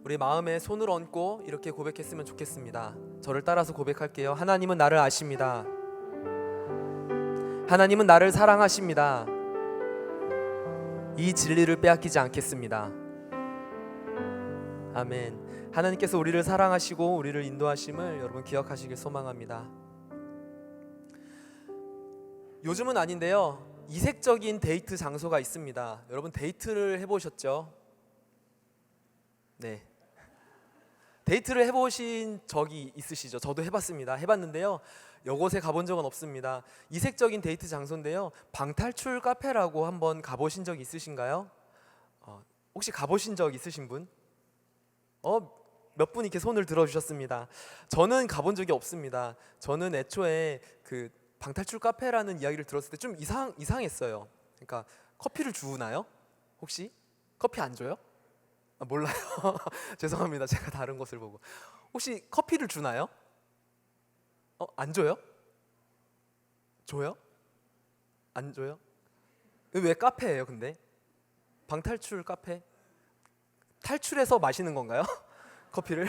우리 마음에 손을 얹고 이렇게 고백했으면 좋겠습니다. 저를 따라서 고백할게요. 하나님은 나를 아십니다. 하나님은 나를 사랑하십니다. 이 진리를 빼앗기지 않겠습니다. 아멘. 하나님께서 우리를 사랑하시고 우리를 인도하심을 여러분 기억하시길 소망합니다. 요즘은 아닌데요, 이색적인 데이트 장소가 있습니다. 여러분 데이트를 해보셨죠? 네. 데이트를 해보신 적이 있으시죠? 저도 해봤습니다. 해봤는데요, 이곳에 가본 적은 없습니다. 이색적인 데이트 장소인데요, 방탈출 카페라고 한번 가보신 적 있으신가요? 혹시 가보신 적 있으신 분? 몇 분 이렇게 손을 들어주셨습니다. 저는 가본 적이 없습니다. 저는 애초에 그 방탈출 카페라는 이야기를 들었을 때 좀 이상했어요. 그러니까 커피를 주나요? 혹시? 커피 안 줘요? 몰라요. 죄송합니다. 제가 다른 것을 보고. 혹시 커피를 주나요? 안 줘요? 줘요? 안 줘요? 왜 카페예요 근데? 방탈출 카페? 탈출해서 마시는 건가요? 커피를?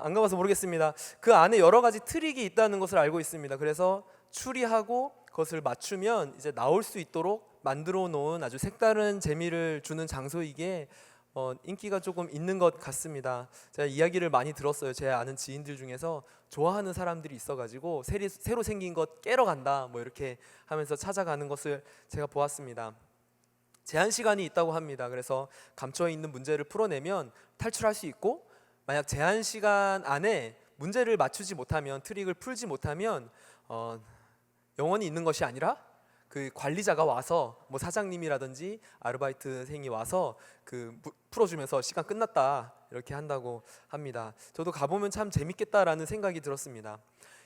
안 가봐서 모르겠습니다. 그 안에 여러 가지 트릭이 있다는 것을 알고 있습니다. 그래서 추리하고 그것을 맞추면 이제 나올 수 있도록 만들어 놓은 아주 색다른 재미를 주는 장소이기에 인기가 조금 있는 것 같습니다. 제가 이야기를 많이 들었어요. 제 아는 지인들 중에서 좋아하는 사람들이 있어가지고 새로 생긴 것 깨러 간다 뭐 이렇게 하면서 찾아가는 것을 제가 보았습니다. 제한 시간이 있다고 합니다. 그래서 감춰 있는 문제를 풀어내면 탈출할 수 있고, 만약 제한 시간 안에 문제를 맞추지 못하면, 트릭을 풀지 못하면 영원히 있는 것이 아니라 그 관리자가 와서, 뭐 사장님이라든지 아르바이트생이 와서 그 풀어주면서 시간 끝났다 이렇게 한다고 합니다. 저도 가보면 참 재밌겠다라는 생각이 들었습니다.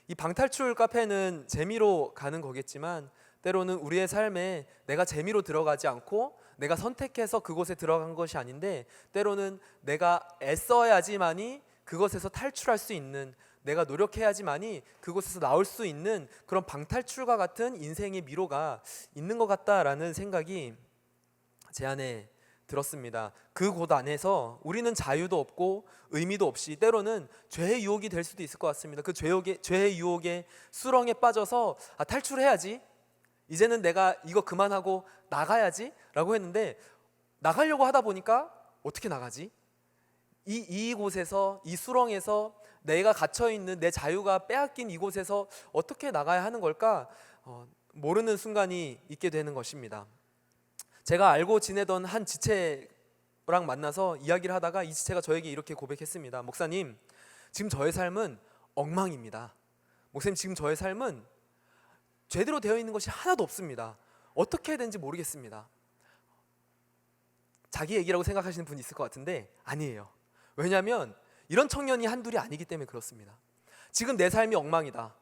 이 방탈출 카페는 재미로 가는 거겠지만, 때로는 우리의 삶에 내가 재미로 들어가지 않고 내가 선택해서 그곳에 들어간 것이 아닌데, 때로는 내가 애써야지만이 그것에서 탈출할 수 있는, 내가 노력해야지만이 그곳에서 나올 수 있는 그런 방탈출과 같은 인생의 미로가 있는 것 같다라는 생각이 제 안에 들었습니다. 그 곳 안에서 우리는 자유도 없고 의미도 없이 때로는 죄의 유혹이 될 수도 있을 것 같습니다. 그 죄의 유혹에 수렁에 빠져서 탈출해야지, 이제는 내가 이거 그만하고 나가야지 라고 했는데, 나가려고 하다 보니까 어떻게 나가지? 이곳에서, 이 수렁에서 내가 갇혀있는 내 자유가 빼앗긴 이곳에서 어떻게 나가야 하는 걸까? 모르는 순간이 있게 되는 것입니다. 제가 알고 지내던 한 지체랑 만나서 이야기를 하다가 이 지체가 저에게 이렇게 고백했습니다. 목사님, 지금 저의 삶은 엉망입니다. 목사님, 지금 저의 삶은 제대로 되어 있는 것이 하나도 없습니다. 어떻게 해야 되는지 모르겠습니다. 자기 얘기라고 생각하시는 분이 있을 것 같은데 아니에요. 왜냐하면 이런 청년이 한둘이 아니기 때문에 그렇습니다. 지금 내 삶이 엉망이다.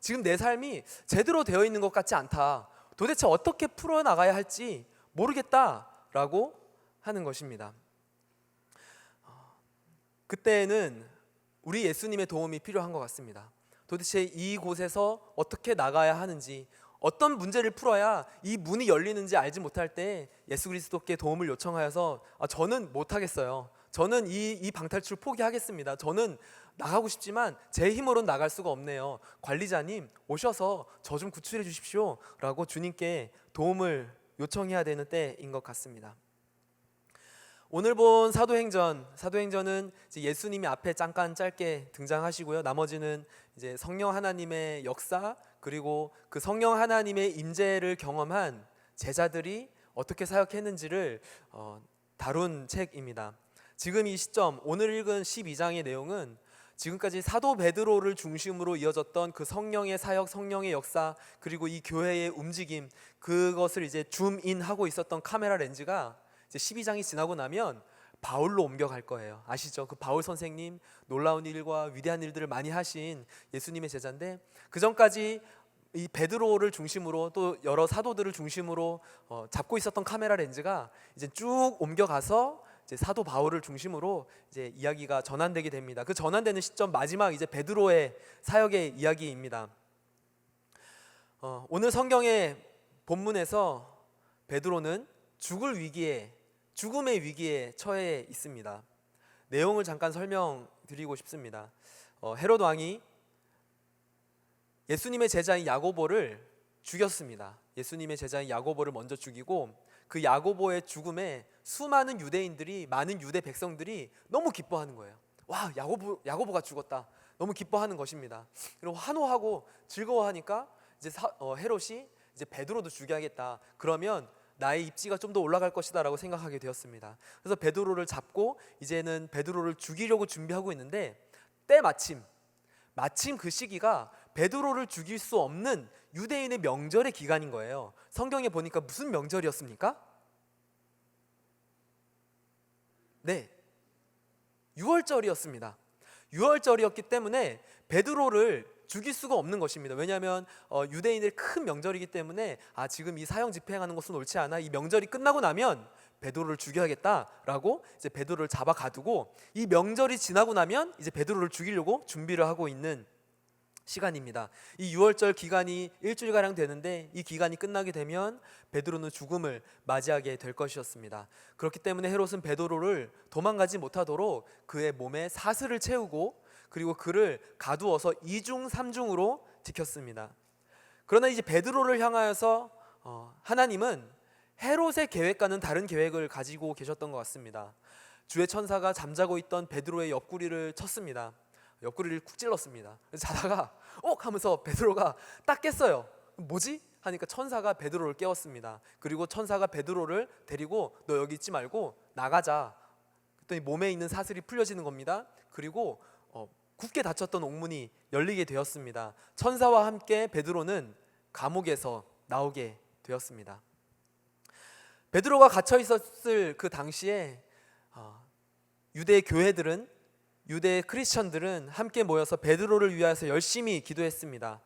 지금 내 삶이 제대로 되어 있는 것 같지 않다. 도대체 어떻게 풀어나가야 할지 모르겠다라고 하는 것입니다. 그때는 우리 예수님의 도움이 필요한 것 같습니다. 도대체 이곳에서 어떻게 나가야 하는지, 어떤 문제를 풀어야 이 문이 열리는지 알지 못할 때 예수 그리스도께 도움을 요청하여서 저는 못하겠어요. 저는 이 방탈출 포기하겠습니다. 저는 나가고 싶지만 제 힘으로는 나갈 수가 없네요. 관리자님 오셔서 저 좀 구출해 주십시오 라고 주님께 도움을 요청해야 되는 때인 것 같습니다. 오늘 본 사도행전은 이제 예수님이 앞에 잠깐 짧게 등장하시고요. 나머지는 이제 성령 하나님의 역사, 그리고 그 성령 하나님의 임재를 경험한 제자들이 어떻게 사역했는지를 다룬 책입니다. 지금 이 시점, 오늘 읽은 12장의 내용은 지금까지 사도 베드로를 중심으로 이어졌던 그 성령의 사역, 성령의 역사, 그리고 이 교회의 움직임, 그것을 이제 줌인하고 있었던 카메라 렌즈가 이제 12장이 지나고 나면 바울로 옮겨갈 거예요. 아시죠? 그 바울 선생님, 놀라운 일과 위대한 일들을 많이 하신 예수님의 제자인데, 그 전까지 이 베드로를 중심으로 또 여러 사도들을 중심으로 잡고 있었던 카메라 렌즈가 이제 쭉 옮겨가서 이제 사도 바울을 중심으로 이제 이야기가 전환되게 됩니다. 그 전환되는 시점, 마지막 이제 베드로의 사역의 이야기입니다. 오늘 성경의 본문에서 베드로는 죽음의 위기에 처해 있습니다. 내용을 잠깐 설명드리고 싶습니다. 헤롯 왕이 예수님의 제자인 야고보를 죽였습니다. 예수님의 제자인 야고보를 먼저 죽이고 그 야고보의 죽음에 수많은 유대인들이, 많은 유대 백성들이 너무 기뻐하는 거예요. 와, 야고보가 죽었다. 너무 기뻐하는 것입니다. 그리고 환호하고 즐거워하니까 이제 헤롯이 이제 베드로도 죽여야겠다. 그러면 나의 입지가 좀 더 올라갈 것이다라고 생각하게 되었습니다. 그래서 베드로를 잡고 이제는 베드로를 죽이려고 준비하고 있는데 마침 그 시기가 베드로를 죽일 수 없는 유대인의 명절의 기간인 거예요. 성경에 보니까 무슨 명절이었습니까? 네, 유월절이었습니다. 유월절이었기 때문에 베드로를 죽일 수가 없는 것입니다. 왜냐하면 유대인의 큰 명절이기 때문에 지금 이 사형 집행하는 것은 옳지 않아. 이 명절이 끝나고 나면 베드로를 죽여야겠다라고 이제 베드로를 잡아 가두고, 이 명절이 지나고 나면 이제 베드로를 죽이려고 준비를 하고 있는 시간입니다. 이 유월절 기간이 일주일가량 되는데 이 기간이 끝나게 되면 베드로는 죽음을 맞이하게 될 것이었습니다. 그렇기 때문에 헤롯은 베드로를 도망가지 못하도록 그의 몸에 사슬을 채우고 그리고 그를 가두어서 2중 3중으로 지켰습니다. 그러나 이제 베드로를 향하여서 하나님은 헤롯의 계획과는 다른 계획을 가지고 계셨던 것 같습니다. 주의 천사가 잠자고 있던 베드로의 옆구리를 쳤습니다. 옆구리를 쿡 찔렀습니다. 그래서 자다가 하면서 베드로가 딱 깼어요. 뭐지? 하니까 천사가 베드로를 깨웠습니다. 그리고 천사가 베드로를 데리고 너 여기 있지 말고 나가자. 그랬더니 몸에 있는 사슬이 풀려지는 겁니다. 그리고 굳게 닫혔던 옥문이 열리게 되었습니다. 천사와 함께 베드로는 감옥에서 나오게 되었습니다. 베드로가 갇혀 있었을 그 당시에 유대 교회들은, 유대 크리스천들은 함께 모여서 베드로를 위하여서 열심히 기도했습니다.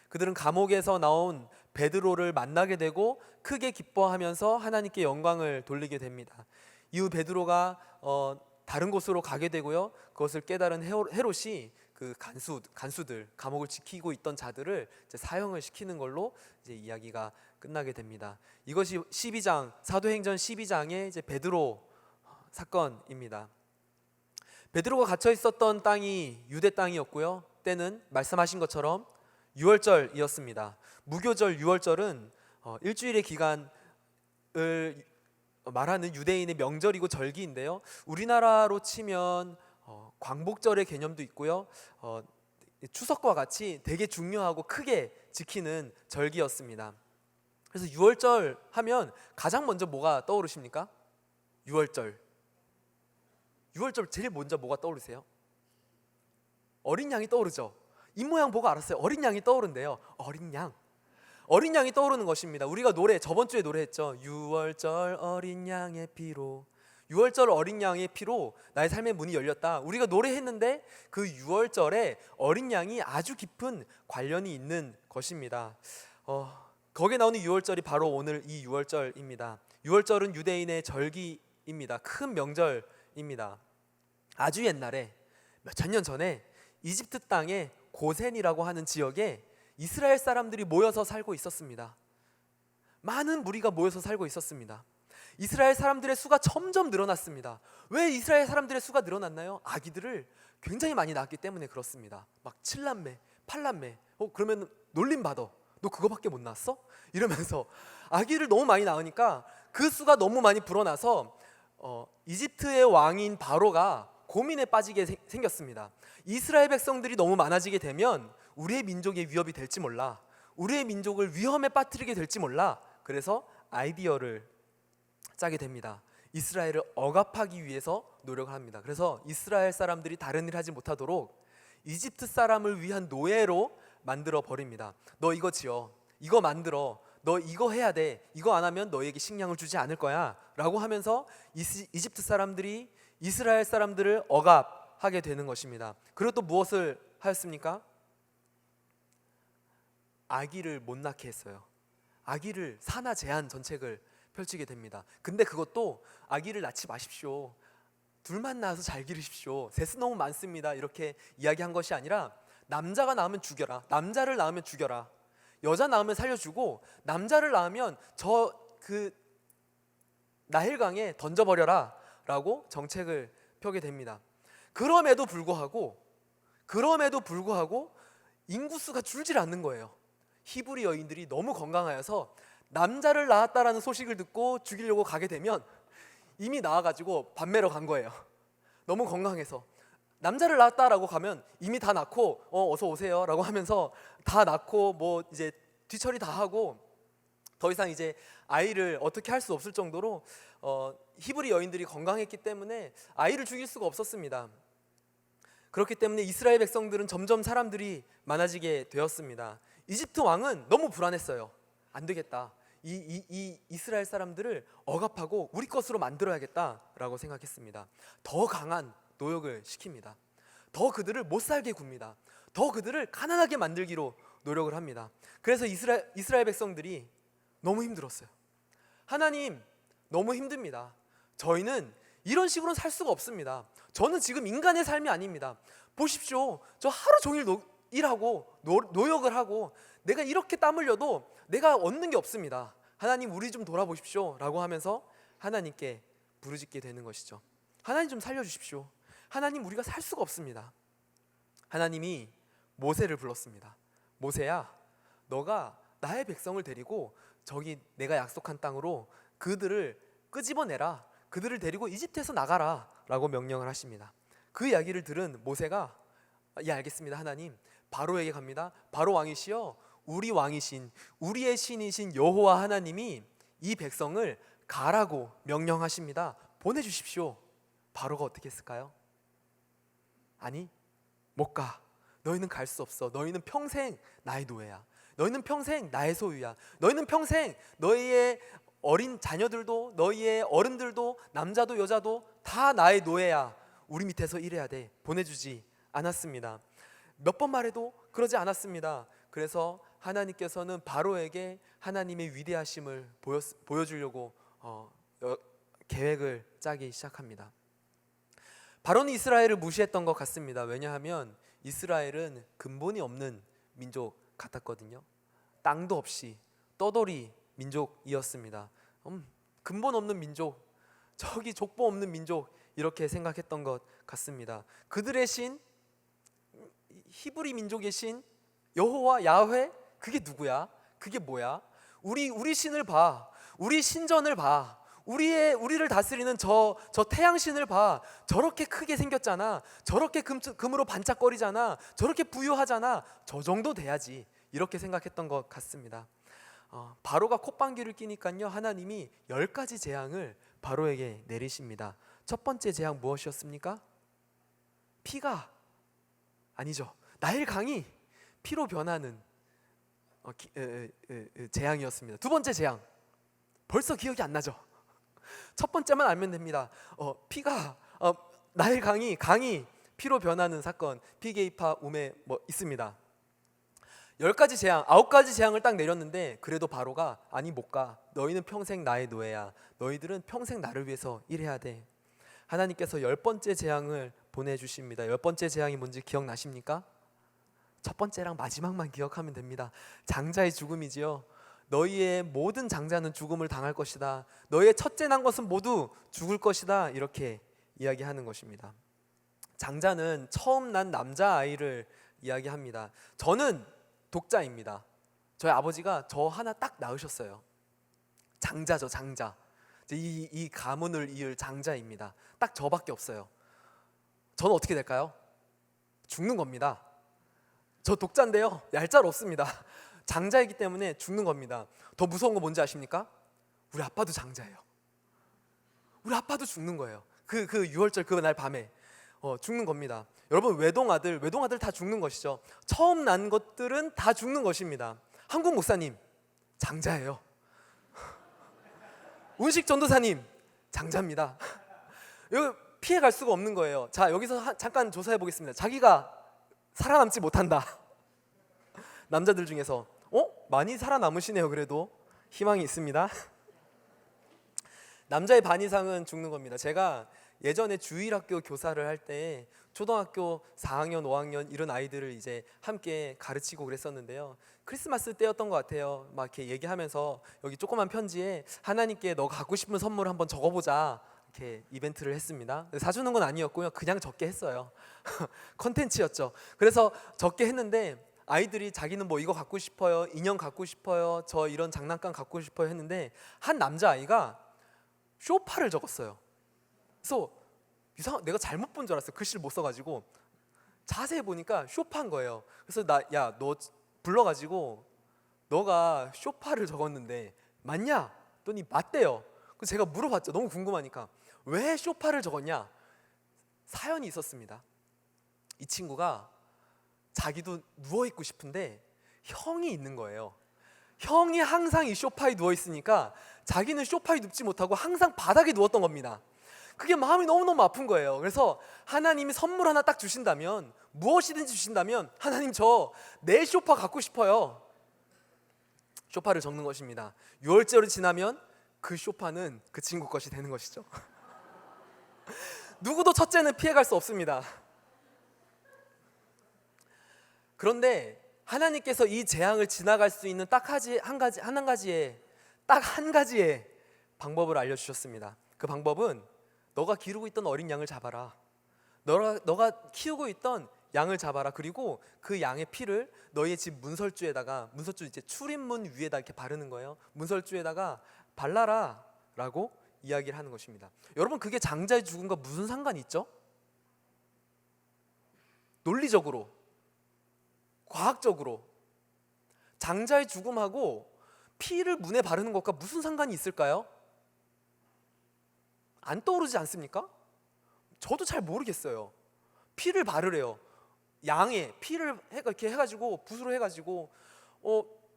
그들은 감옥에서 나온 베드로를 만나게 되고 크게 기뻐하면서 하나님께 영광을 돌리게 됩니다. 이후 베드로가 다른 곳으로 가게 되고요. 그것을 깨달은 헤롯이 그 간수들, 감옥을 지키고 있던 자들을 이제 사형을 시키는 걸로 이제 이야기가 끝나게 됩니다. 이것이 12장, 사도행전 12장의 이제 베드로 사건입니다. 베드로가 갇혀 있었던 땅이 유대 땅이었고요. 때는 말씀하신 것처럼 유월절이었습니다. 무교절 유월절은 일주일의 기간을 말하는 유대인의 명절이고 절기인데요. 우리나라로 치면 광복절의 개념도 있고요. 추석과 같이 되게 중요하고 크게 지키는 절기였습니다. 그래서 유월절 하면 가장 먼저 뭐가 떠오르십니까? 유월절 제일 먼저 뭐가 떠오르세요? 어린 양이 떠오르죠. 입모양 보고 알았어요. 어린 양이 떠오른대요. 어린 양이 떠오르는 것입니다. 우리가 저번 주에 노래했죠. 유월절 어린 양의 피로, 유월절 어린 양의 피로 나의 삶의 문이 열렸다. 우리가 노래했는데 그 유월절에 어린 양이 아주 깊은 관련이 있는 것입니다. 거기에 나오는 유월절이 바로 오늘 이 유월절입니다. 유월절은 유대인의 절기입니다. 큰 명절입니다. 아주 옛날에 몇천 년 전에 이집트 땅의 고센이라고 하는 지역에 이스라엘 사람들이 모여서 살고 있었습니다. 많은 무리가 모여서 살고 있었습니다. 이스라엘 사람들의 수가 점점 늘어났습니다. 왜 이스라엘 사람들의 수가 늘어났나요? 아기들을 굉장히 많이 낳았기 때문에 그렇습니다. 막 7남매, 8남매. 그러면 놀림받아. 너 그거밖에 못 낳았어? 이러면서 아기를 너무 많이 낳으니까 그 수가 너무 많이 불어나서 이집트의 왕인 바로가 고민에 빠지게 생겼습니다. 이스라엘 백성들이 너무 많아지게 되면 우리의 민족에 위협이 될지 몰라. 우리의 민족을 위험에 빠뜨리게 될지 몰라. 그래서 아이디어를 짜게 됩니다. 이스라엘을 억압하기 위해서 노력을 합니다. 그래서 이스라엘 사람들이 다른 일 하지 못하도록 이집트 사람을 위한 노예로 만들어 버립니다. 너 이거 지어, 이거 만들어, 너 이거 해야 돼, 이거 안 하면 너에게 식량을 주지 않을 거야 라고 하면서 이집트 사람들이 이스라엘 사람들을 억압하게 되는 것입니다. 그리고 또 무엇을 하였습니까? 아기를 못 낳게 했어요. 아기를 산하 제한 정책을 펼치게 됩니다. 근데 그것도 아기를 낳지 마십시오, 둘만 낳아서 잘 기르십시오, 셋은 너무 많습니다, 이렇게 이야기한 것이 아니라 남자가 낳으면 죽여라, 남자를 낳으면 죽여라, 여자 낳으면 살려주고 남자를 낳으면 저 나일강에 던져버려라 라고 정책을 펴게 됩니다. 그럼에도 불구하고 인구수가 줄질 않는 거예요. 히브리 여인들이 너무 건강하여서 남자를 낳았다라는 소식을 듣고 죽이려고 가게 되면 이미 낳아가지고 밥 매러 간 거예요. 너무 건강해서 남자를 낳았다라고 가면 이미 다 낳고 어서 오세요라고 하면서 다 낳고 뭐 이제 뒤처리 다 하고 더 이상 이제 아이를 어떻게 할 수 없을 정도로 히브리 여인들이 건강했기 때문에 아이를 죽일 수가 없었습니다. 그렇기 때문에 이스라엘 백성들은 점점 사람들이 많아지게 되었습니다. 이집트 왕은 너무 불안했어요. 안 되겠다. 이 이스라엘 사람들을 억압하고 우리 것으로 만들어야겠다라고 생각했습니다. 더 강한 노역을 시킵니다. 더 그들을 못 살게 굽니다. 더 그들을 가난하게 만들기로 노력을 합니다. 그래서 이스라엘 백성들이 너무 힘들었어요. 하나님, 너무 힘듭니다. 저희는 이런 식으로 살 수가 없습니다. 저는 지금 인간의 삶이 아닙니다. 보십시오. 저 하루 종일 일하고 노역을 하고 내가 이렇게 땀 흘려도 내가 얻는 게 없습니다. 하나님, 우리 좀 돌아보십시오 라고 하면서 하나님께 부르짖게 되는 것이죠. 하나님 좀 살려주십시오. 하나님, 우리가 살 수가 없습니다. 하나님이 모세를 불렀습니다. 모세야, 너가 나의 백성을 데리고 저기 내가 약속한 땅으로 그들을 끄집어내라. 그들을 데리고 이집트에서 나가라 라고 명령을 하십니다. 그 이야기를 들은 모세가 예, 알겠습니다. 하나님. 바로에게 갑니다. 바로 왕이시여, 우리 왕이신 우리의 신이신 여호와 하나님이 이 백성을 가라고 명령하십니다. 보내주십시오. 바로가 어떻게 했을까요? 아니, 못 가. 너희는 갈 수 없어. 너희는 평생 나의 노예야. 너희는 평생 나의 소유야. 너희는 평생 너희의 어린 자녀들도 너희의 어른들도 남자도 여자도 다 나의 노예야. 우리 밑에서 일해야 돼. 보내주지 않았습니다. 몇 번 말해도 그러지 않았습니다. 그래서 하나님께서는 바로에게 하나님의 위대하심을 보여주려고 계획을 짜기 시작합니다. 바로는 이스라엘을 무시했던 것 같습니다. 왜냐하면 이스라엘은 근본이 없는 민족 같았거든요. 땅도 없이 떠돌이 민족이었습니다. 근본 없는 민족, 저기 족보 없는 민족, 이렇게 생각했던 것 같습니다. 그들의 신, 히브리 민족의 신 여호와 야훼, 그게 누구야? 그게 뭐야? 우리 신을 봐. 우리 신전을 봐. 우리를 다스리는 저 태양신을 봐. 저렇게 크게 생겼잖아. 저렇게 금으로 반짝거리잖아. 저렇게 부유하잖아. 저 정도 돼야지. 이렇게 생각했던 것 같습니다. 바로가 콧방귀를 뀌니까요, 하나님이 10가지 재앙을 바로에게 내리십니다. 첫 번째 재앙 무엇이었습니까? 피가 아니죠. 나일 강이 피로 변하는 재앙이었습니다. 두 번째 재앙, 벌써 기억이 안 나죠. 첫 번째만 알면 됩니다. 피가 나일 강이 피로 변하는 사건, 피게이파 우메 뭐 있습니다. 10가지 재앙, 9가지 재앙을 딱 내렸는데 그래도 바로가 아니 못 가. 너희는 평생 나의 노예야. 너희들은 평생 나를 위해서 일해야 돼. 하나님께서 10번째 재앙을 보내주십니다. 10번째 재앙이 뭔지 기억나십니까? 첫 번째랑 마지막만 기억하면 됩니다. 장자의 죽음이지요. 너희의 모든 장자는 죽음을 당할 것이다. 너희의 첫째 난 것은 모두 죽을 것이다. 이렇게 이야기하는 것입니다. 장자는 처음 난 남자아이를 이야기합니다. 저는 독자입니다. 저희 아버지가 저 하나 딱 낳으셨어요. 장자죠, 장자. 이 가문을 이을 장자입니다. 딱 저밖에 없어요. 저는 어떻게 될까요? 죽는 겁니다. 저 독자인데요, 얄짤 없습니다. 장자이기 때문에 죽는 겁니다. 더 무서운 거 뭔지 아십니까? 우리 아빠도 장자예요. 우리 아빠도 죽는 거예요. 그 6월절 그날 밤에 죽는 겁니다. 여러분, 외동아들 다 죽는 것이죠. 처음 난 것들은 다 죽는 것입니다. 한국 목사님 장자예요. 운식 전도사님 장자입니다. 여기 피해갈 수가 없는 거예요. 자, 여기서 잠깐 조사해 보겠습니다. 자기가 살아남지 못한다. 남자들 중에서 많이 살아남으시네요. 그래도 희망이 있습니다. 남자의 반 이상은 죽는 겁니다. 제가 예전에 주일학교 교사를 할 때 초등학교 4학년, 5학년 이런 아이들을 이제 함께 가르치고 그랬었는데요. 크리스마스 때였던 것 같아요. 막 이렇게 얘기하면서 여기 조그만 편지에 하나님께 너가 갖고 싶은 선물을 한번 적어보자 이렇게 이벤트를 했습니다. 사주는 건 아니었고요. 그냥 적게 했어요. 컨텐츠였죠. 그래서 적게 했는데 아이들이 자기는 뭐 이거 갖고 싶어요, 인형 갖고 싶어요, 저 이런 장난감 갖고 싶어요 했는데 한 남자아이가 쇼파를 적었어요. 그래서 내가 잘못 본 줄 알았어요. 글씨를 못 써가지고 자세히 보니까 쇼파인 거예요. 그래서 너 불러가지고 너가 쇼파를 적었는데 맞냐? 했더니 맞대요. 그래서 제가 물어봤죠. 너무 궁금하니까. 왜 쇼파를 적었냐? 사연이 있었습니다. 이 친구가 자기도 누워있고 싶은데 형이 있는 거예요. 형이 항상 이 소파에 누워있으니까 자기는 소파에 눕지 못하고 항상 바닥에 누웠던 겁니다. 그게 마음이 너무너무 아픈 거예요. 그래서 하나님이 선물 하나 딱 주신다면, 무엇이든지 주신다면 하나님 저 내 소파 갖고 싶어요. 소파를 적는 것입니다. 6월절이 지나면 그 소파는 그 친구 것이 되는 것이죠. 누구도 첫째는 피해갈 수 없습니다. 그런데 하나님께서 이 재앙을 지나갈 수 있는 딱 한 가지의 방법을 알려주셨습니다. 그 방법은 너가 기르고 있던 어린 양을 잡아라. 너가 키우고 있던 양을 잡아라. 그리고 그 양의 피를 너희의 집 문설주에다가, 문설주 이제 출입문 위에다 이렇게 바르는 거예요. 문설주에다가 발라라 라고 이야기를 하는 것입니다. 여러분, 그게 장자의 죽음과 무슨 상관이 있죠? 논리적으로, 과학적으로 장자의 죽음하고 피를 문에 바르는 것과 무슨 상관이 있을까요? 안 떠오르지 않습니까? 저도 잘 모르겠어요. 피를 바르래요. 양에 피를 이렇게 해가지고 붓으로 해가지고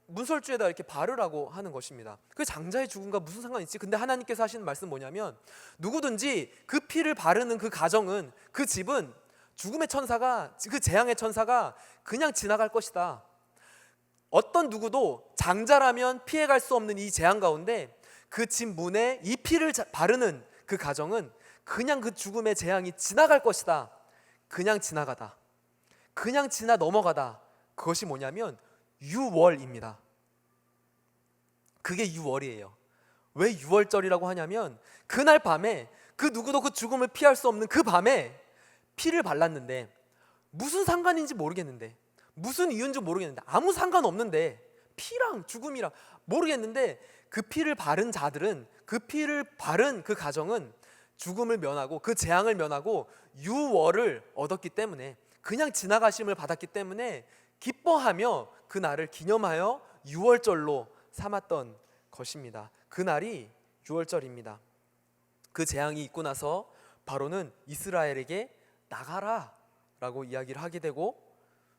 문설주에다 이렇게 바르라고 하는 것입니다. 그 장자의 죽음과 무슨 상관이 있지? 근데 하나님께서 하시는 말씀은 뭐냐면, 누구든지 그 피를 바르는 그 가정은, 그 집은 죽음의 천사가, 그 재앙의 천사가 그냥 지나갈 것이다. 어떤 누구도 장자라면 피해갈 수 없는 이 재앙 가운데 그 집 문에 이 피를 바르는 그 가정은 그냥 그 죽음의 재앙이 지나갈 것이다. 그냥 지나가다, 그냥 지나 넘어가다. 그것이 뭐냐면 유월입니다. 그게 유월이에요. 왜 유월절이라고 하냐면, 그날 밤에 그 누구도 그 죽음을 피할 수 없는 그 밤에 피를 발랐는데, 무슨 상관인지 모르겠는데, 무슨 이유인지 모르겠는데, 아무 상관없는데, 피랑 죽음이랑 모르겠는데, 그 피를 바른 자들은, 그 피를 바른 그 가정은 죽음을 면하고 그 재앙을 면하고 유월을 얻었기 때문에, 그냥 지나가심을 받았기 때문에 기뻐하며 그 날을 기념하여 유월절로 삼았던 것입니다. 그 날이 유월절입니다. 그 재앙이 있고 나서 바로는 이스라엘에게 나가라 라고 이야기를 하게 되고,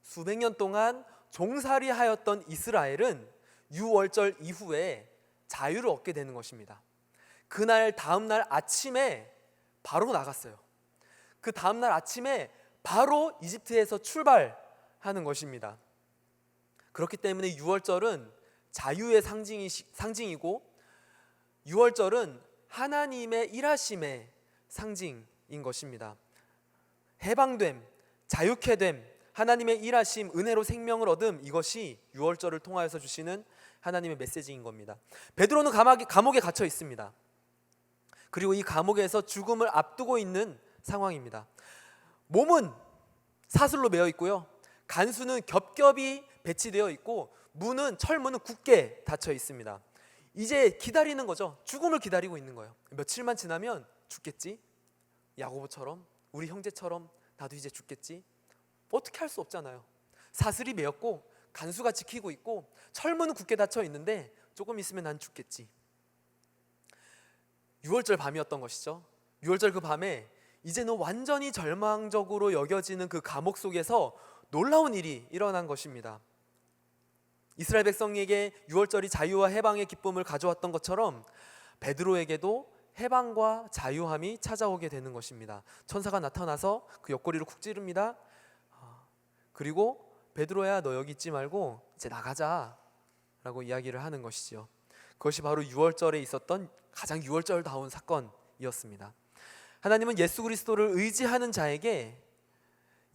수백 년 동안 종살이 하였던 이스라엘은 유월절 이후에 자유를 얻게 되는 것입니다. 그날 다음날 아침에 바로 나갔어요. 그 다음날 아침에 바로 이집트에서 출발하는 것입니다. 그렇기 때문에 유월절은 자유의 상징이고, 유월절은 하나님의 일하심의 상징인 것입니다. 해방됨, 자유케 됨, 하나님의 일하심, 은혜로 생명을 얻음, 이것이 유월절을 통하여서 주시는 하나님의 메시지인 겁니다. 베드로는 감옥에 gat혀 있습니다. 그리고 이 감옥에서 죽음을 앞두고 있는 상황입니다. 몸은 사슬로 매어 있고요, 간수는 겹겹이 배치되어 있고, 철문은 굳게 닫혀 있습니다. 이제 기다리는 거죠. 죽음을 기다리고 있는 거예요. 며칠만 지나면 죽겠지, 야고보처럼, 우리 형제처럼 나도 이제 죽겠지. 어떻게 할 수 없잖아요. 사슬이 매었고 간수가 지키고 있고 철문은 굳게 닫혀 있는데 조금 있으면 난 죽겠지. 6월절 밤이었던 것이죠. 6월절 그 밤에 이제는 완전히 절망적으로 여겨지는 그 감옥 속에서 놀라운 일이 일어난 것입니다. 이스라엘 백성에게 6월절이 자유와 해방의 기쁨을 가져왔던 것처럼 베드로에게도 해방과 자유함이 찾아오게 되는 것입니다. 천사가 나타나서 그 옆구리를 쿡 찌릅니다. 그리고 베드로야, 너 여기 있지 말고 이제 나가자 라고 이야기를 하는 것이죠. 그것이 바로 6월절에 있었던 가장 6월절다운 사건이었습니다. 하나님은 예수 그리스도를 의지하는 자에게,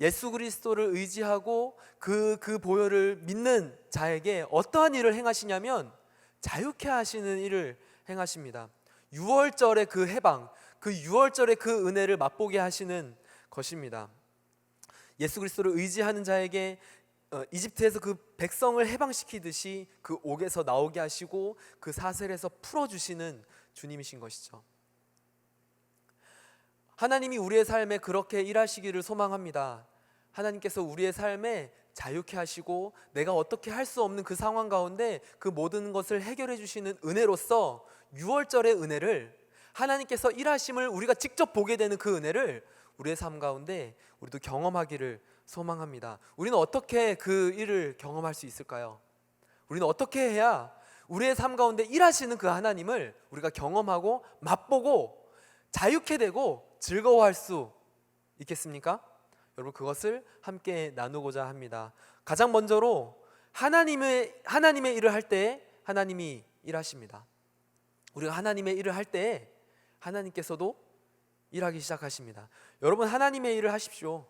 예수 그리스도를 의지하고 그 보혈을 믿는 자에게 어떠한 일을 행하시냐면 자유케 하시는 일을 행하십니다. 6월절의 그 해방, 그 유월절의 그 은혜를 맛보게 하시는 것입니다. 예수 그리스도를 의지하는 자에게 이집트에서 그 백성을 해방시키듯이 그 옥에서 나오게 하시고 그 사슬에서 풀어주시는 주님이신 것이죠. 하나님이 우리의 삶에 그렇게 일하시기를 소망합니다. 하나님께서 우리의 삶에 자유케 하시고 내가 어떻게 할 수 없는 그 상황 가운데 그 모든 것을 해결해 주시는 은혜로서 유월절의 은혜를, 하나님께서 일하심을 우리가 직접 보게 되는 그 은혜를 우리의 삶 가운데 우리도 경험하기를 소망합니다. 우리는 어떻게 그 일을 경험할 수 있을까요? 우리는 어떻게 해야 우리의 삶 가운데 일하시는 그 하나님을 우리가 경험하고 맛보고 자유케 되고 즐거워할 수 있겠습니까? 여러분, 그것을 함께 나누고자 합니다. 가장 먼저로 하나님의 일을 할 때 하나님이 일하십니다. 우리가 하나님의 일을 할 때 하나님께서도 일하기 시작하십니다. 여러분, 하나님의 일을 하십시오.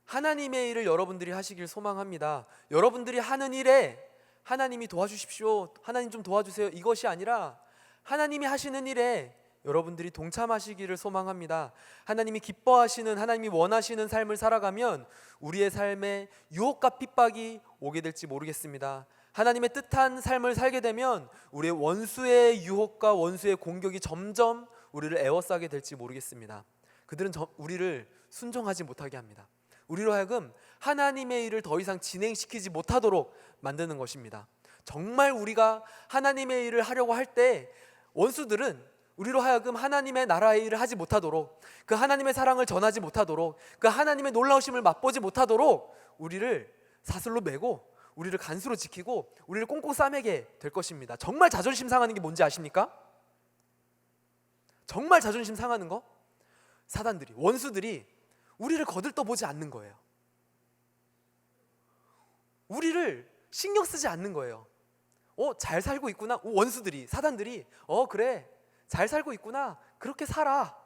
하나님의 일을 여러분들이 하시길 소망합니다. 여러분들이 하는 일에 하나님이 도와주십시오, 하나님 좀 도와주세요, 이것이 아니라 하나님이 하시는 일에 여러분들이 동참하시기를 소망합니다. 하나님이 기뻐하시는, 하나님이 원하시는 삶을 살아가면 우리의 삶에 유혹과 핍박이 오게 될지 모르겠습니다. 하나님의 뜻한 삶을 살게 되면 우리의 원수의 유혹과 원수의 공격이 점점 우리를 에워싸게 될지 모르겠습니다. 그들은 우리를 순종하지 못하게 합니다. 우리로 하여금 하나님의 일을 더 이상 진행시키지 못하도록 만드는 것입니다. 정말 우리가 하나님의 일을 하려고 할 때 원수들은 우리로 하여금 하나님의 나라의 일을 하지 못하도록, 그 하나님의 사랑을 전하지 못하도록, 그 하나님의 놀라우심을 맛보지 못하도록 우리를 사슬로 매고 우리를 간수로 지키고 우리를 꽁꽁 싸매게 될 것입니다. 정말 자존심 상하는 게 뭔지 아십니까? 정말 자존심 상하는 거? 사단들이, 원수들이 우리를 거들떠보지 않는 거예요. 우리를 신경 쓰지 않는 거예요. 잘 살고 있구나. 원수들이, 사단들이 그래, 잘 살고 있구나, 그렇게 살아,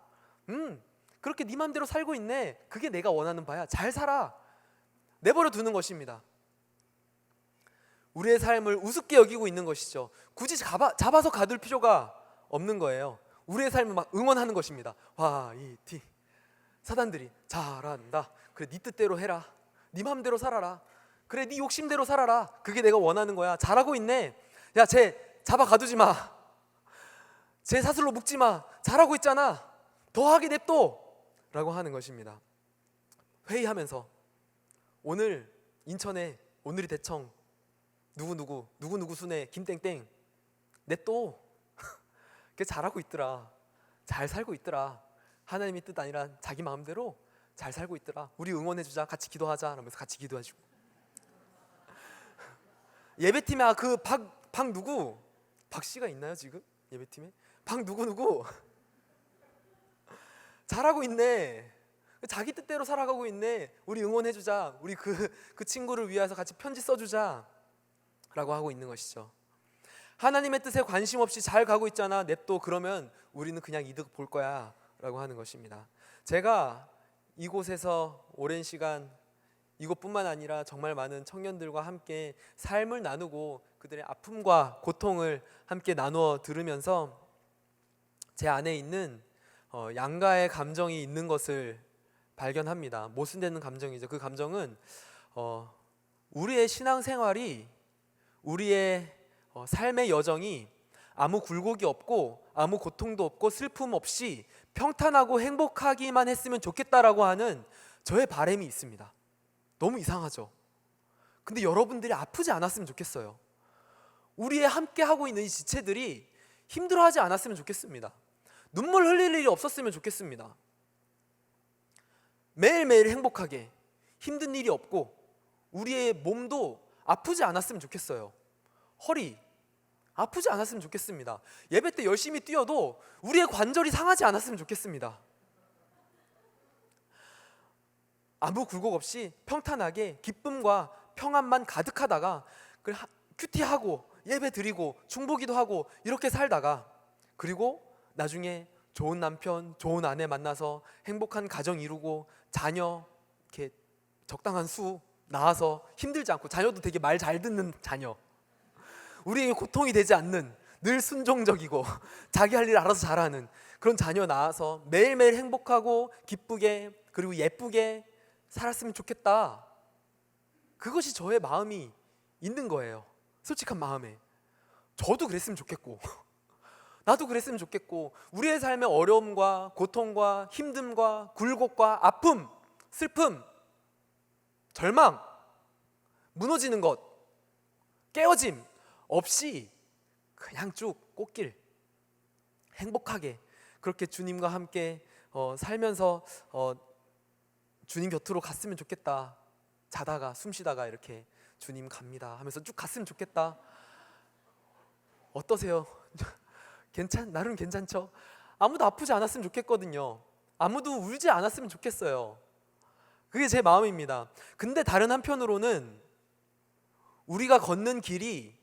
그렇게 네 맘대로 살고 있네, 그게 내가 원하는 바야, 잘 살아, 내버려 두는 것입니다. 우리의 삶을 우습게 여기고 있는 것이죠. 굳이 잡아서 가둘 필요가 없는 거예요. 우리의 삶을 막 응원하는 것입니다. 화이팅. 사단들이 잘한다, 그래 네 뜻대로 해라, 네 맘대로 살아라, 그래 네 욕심대로 살아라, 그게 내가 원하는 거야, 잘하고 있네, 야 쟤 잡아 가두지 마, 쟤 사슬로 묶지 마, 잘하고 있잖아, 더하게 냅둬 라고 하는 것입니다. 회의하면서 오늘 인천에, 오늘이 대청, 누구누구 순회 김땡땡 냅둬, 걔 잘하고 있더라, 잘 살고 있더라, 하나님의 뜻 아니라 자기 마음대로 잘 살고 있더라, 우리 응원해주자, 같이 기도하자 하면서 같이 기도해주고, 예배팀에 그 박 누구, 박씨가 있나요 지금 예배팀에? 박 누구 잘하고 있네, 자기 뜻대로 살아가고 있네, 우리 응원해주자, 우리 그 친구를 위해서 같이 편지 써주자 라고 하고 있는 것이죠. 하나님의 뜻에 관심 없이 잘 가고 있잖아, 냅둬, 그러면 우리는 그냥 이득 볼 거야 라고 하는 것입니다. 제가 이곳에서 오랜 시간, 이곳뿐만 아니라 정말 많은 청년들과 함께 삶을 나누고 그들의 아픔과 고통을 함께 나누어 들으면서 제 안에 있는 양가의 감정이 있는 것을 발견합니다. 모순되는 감정이죠. 그 감정은 우리의 신앙생활이, 우리의 삶의 여정이 아무 굴곡이 없고 아무 고통도 없고 슬픔 없이 평탄하고 행복하기만 했으면 좋겠다라고 하는 저의 바람이 있습니다. 너무 이상하죠? 근데 여러분들이 아프지 않았으면 좋겠어요. 우리의 함께 하고 있는 이 지체들이 힘들어하지 않았으면 좋겠습니다. 눈물 흘릴 일이 없었으면 좋겠습니다. 매일매일 행복하게, 힘든 일이 없고 우리의 몸도 아프지 않았으면 좋겠어요. 허리 아프지 않았으면 좋겠습니다. 예배 때 열심히 뛰어도 우리의 관절이 상하지 않았으면 좋겠습니다. 아무 굴곡 없이 평탄하게 기쁨과 평안만 가득하다가 큐티하고 예배 드리고 중보기도 하고 이렇게 살다가, 그리고 나중에 좋은 남편, 좋은 아내 만나서 행복한 가정 이루고 자녀 이렇게 적당한 수 낳아서 힘들지 않고, 자녀도 되게 말 잘 듣는 자녀, 우리에게 고통이 되지 않는, 늘 순종적이고 자기 할 일 알아서 잘하는 그런 자녀 낳아서 매일매일 행복하고 기쁘게 그리고 예쁘게 살았으면 좋겠다. 그것이 저의 마음이 있는 거예요. 솔직한 마음에. 저도 그랬으면 좋겠고 나도 그랬으면 좋겠고, 우리의 삶의 어려움과 고통과 힘듦과 굴곡과 아픔, 슬픔, 절망, 무너지는 것, 깨어짐 없이 그냥 쭉 꽃길 행복하게 그렇게 주님과 함께 살면서 주님 곁으로 갔으면 좋겠다. 자다가 숨 쉬다가 이렇게 주님 갑니다 하면서 쭉 갔으면 좋겠다. 어떠세요? 나름 괜찮죠? 아무도 아프지 않았으면 좋겠거든요. 아무도 울지 않았으면 좋겠어요. 그게 제 마음입니다. 근데 다른 한편으로는 우리가 걷는 길이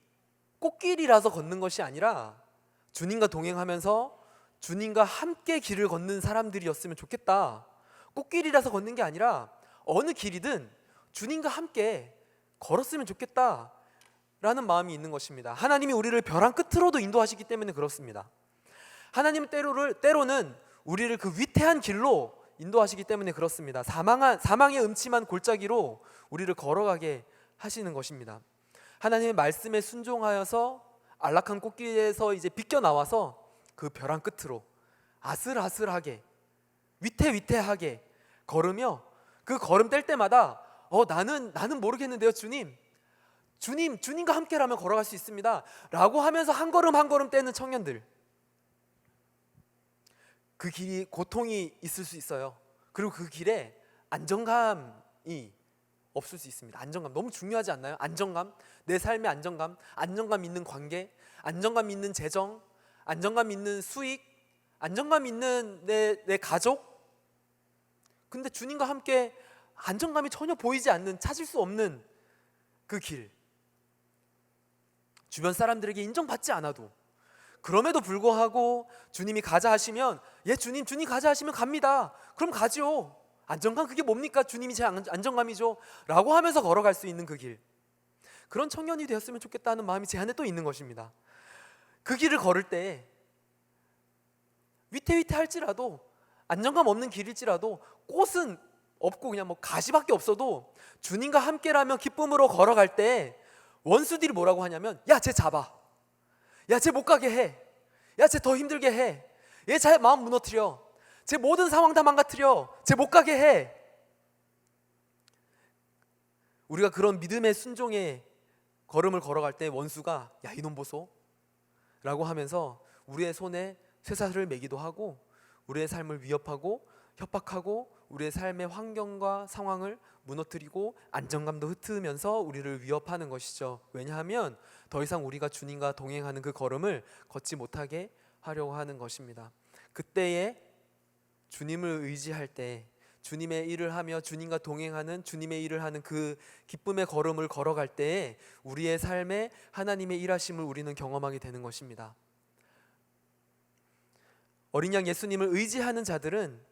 꽃길이라서 걷는 것이 아니라 주님과 동행하면서 주님과 함께 길을 걷는 사람들이었으면 좋겠다. 꽃길이라서 걷는 게 아니라 어느 길이든 주님과 함께 걸었으면 좋겠다 라는 마음이 있는 것입니다. 하나님이 우리를 벼랑 끝으로도 인도하시기 때문에 그렇습니다. 하나님은 때로는 우리를 그 위태한 길로 인도하시기 때문에 그렇습니다. 사망의 음침한 골짜기로 우리를 걸어가게 하시는 것입니다. 하나님의 말씀에 순종하여서 안락한 꽃길에서 이제 비껴 나와서 그 벼랑 끝으로 아슬아슬하게 위태위태하게 걸으며 그 걸음 뗄 때마다 나는 모르겠는데요 주님과 함께라면 걸어갈 수 있습니다 라고 하면서 한 걸음 한 걸음 떼는 청년들, 그 길이 고통이 있을 수 있어요. 그리고 그 길에 안정감이 없을 수 있습니다. 안정감 너무 중요하지 않나요? 안정감, 내 삶의 안정감, 안정감 있는 관계, 안정감 있는 재정, 안정감 있는 수익, 안정감 있는 내 가족. 근데 주님과 함께 안정감이 전혀 보이지 않는, 찾을 수 없는 그 길, 주변 사람들에게 인정받지 않아도 그럼에도 불구하고 주님이 가자 하시면 주님 가자 하시면 갑니다. 그럼 가죠. 안정감 그게 뭡니까? 주님이 제 안정감이죠 라고 하면서 걸어갈 수 있는 그 길, 그런 청년이 되었으면 좋겠다는 마음이 제 안에 또 있는 것입니다. 그 길을 걸을 때 위태위태할지라도 안정감 없는 길일지라도 꽃은 없고 그냥 가시밖에 없어도 주님과 함께라면 기쁨으로 걸어갈 때 원수들이 뭐라고 하냐면 쟤 잡아, 쟤 못 가게 해, 쟤 더 힘들게 해, 쟤 마음 무너뜨려, 쟤 모든 상황 다 망가뜨려, 쟤 못 가게 해. 우리가 그런 믿음의 순종의 걸음을 걸어갈 때 원수가 이놈 보소 라고 하면서 우리의 손에 쇠사슬을 매기도 하고 우리의 삶을 위협하고 협박하고 우리의 삶의 환경과 상황을 무너뜨리고 안정감도 흩으면서 우리를 위협하는 것이죠. 왜냐하면 더 이상 우리가 주님과 동행하는 그 걸음을 걷지 못하게 하려고 하는 것입니다. 그때에 주님을 의지할 때, 주님의 일을 하며 주님과 동행하는, 주님의 일을 하는 그 기쁨의 걸음을 걸어갈 때에 우리의 삶에 하나님의 일하심을 우리는 경험하게 되는 것입니다. 어린 양 예수님을 의지하는 자들은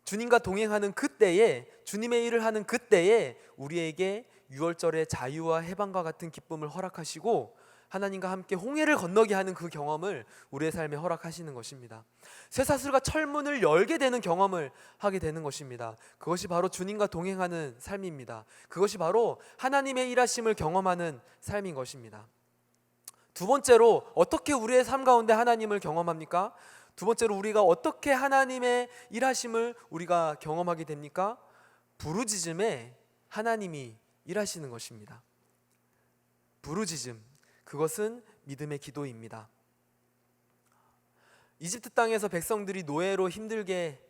주님과 동행하는 그때에, 주님의 일을 하는 그때에 우리에게 유월절의 자유와 해방과 같은 기쁨을 허락하시고 하나님과 함께 홍해를 건너게 하는 그 경험을 우리의 삶에 허락하시는 것입니다. 쇠사슬과 철문을 열게 되는 경험을 하게 되는 것입니다. 그것이 바로 주님과 동행하는 삶입니다. 그것이 바로 하나님의 일하심을 경험하는 삶인 것입니다. 두 번째로 어떻게 우리의 삶 가운데 하나님을 경험합니까? 두 번째로 우리가 어떻게 하나님의 일하심을 우리가 경험하게 됩니까? 부르짖음에 하나님이 일하시는 것입니다. 부르짖음, 그것은 믿음의 기도입니다. 이집트 땅에서 백성들이 노예로 힘들게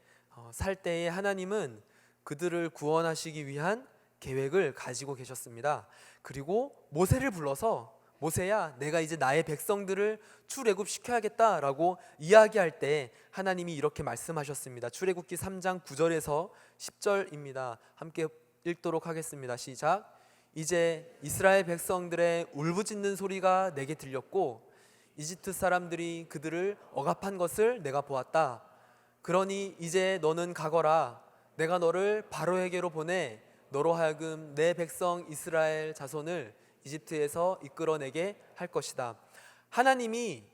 살 때에 하나님은 그들을 구원하시기 위한 계획을 가지고 계셨습니다. 그리고 모세를 불러서 모세야, 내가 이제 나의 백성들을 출애굽시켜야겠다라고 이야기할 때 하나님이 이렇게 말씀하셨습니다. 출애굽기 3장 9절에서 10절입니다. 함께 읽도록 하겠습니다. 시작. 이제 이스라엘 백성들의 울부짖는 소리가 내게 들렸고 이집트 사람들이 그들을 억압한 것을 내가 보았다. 그러니 이제 너는 가거라. 내가 너를 바로에게로 보내 너로 하여금 내 백성 이스라엘 자손을 이집트에서 이끌어내게 할 것이다. 하나님이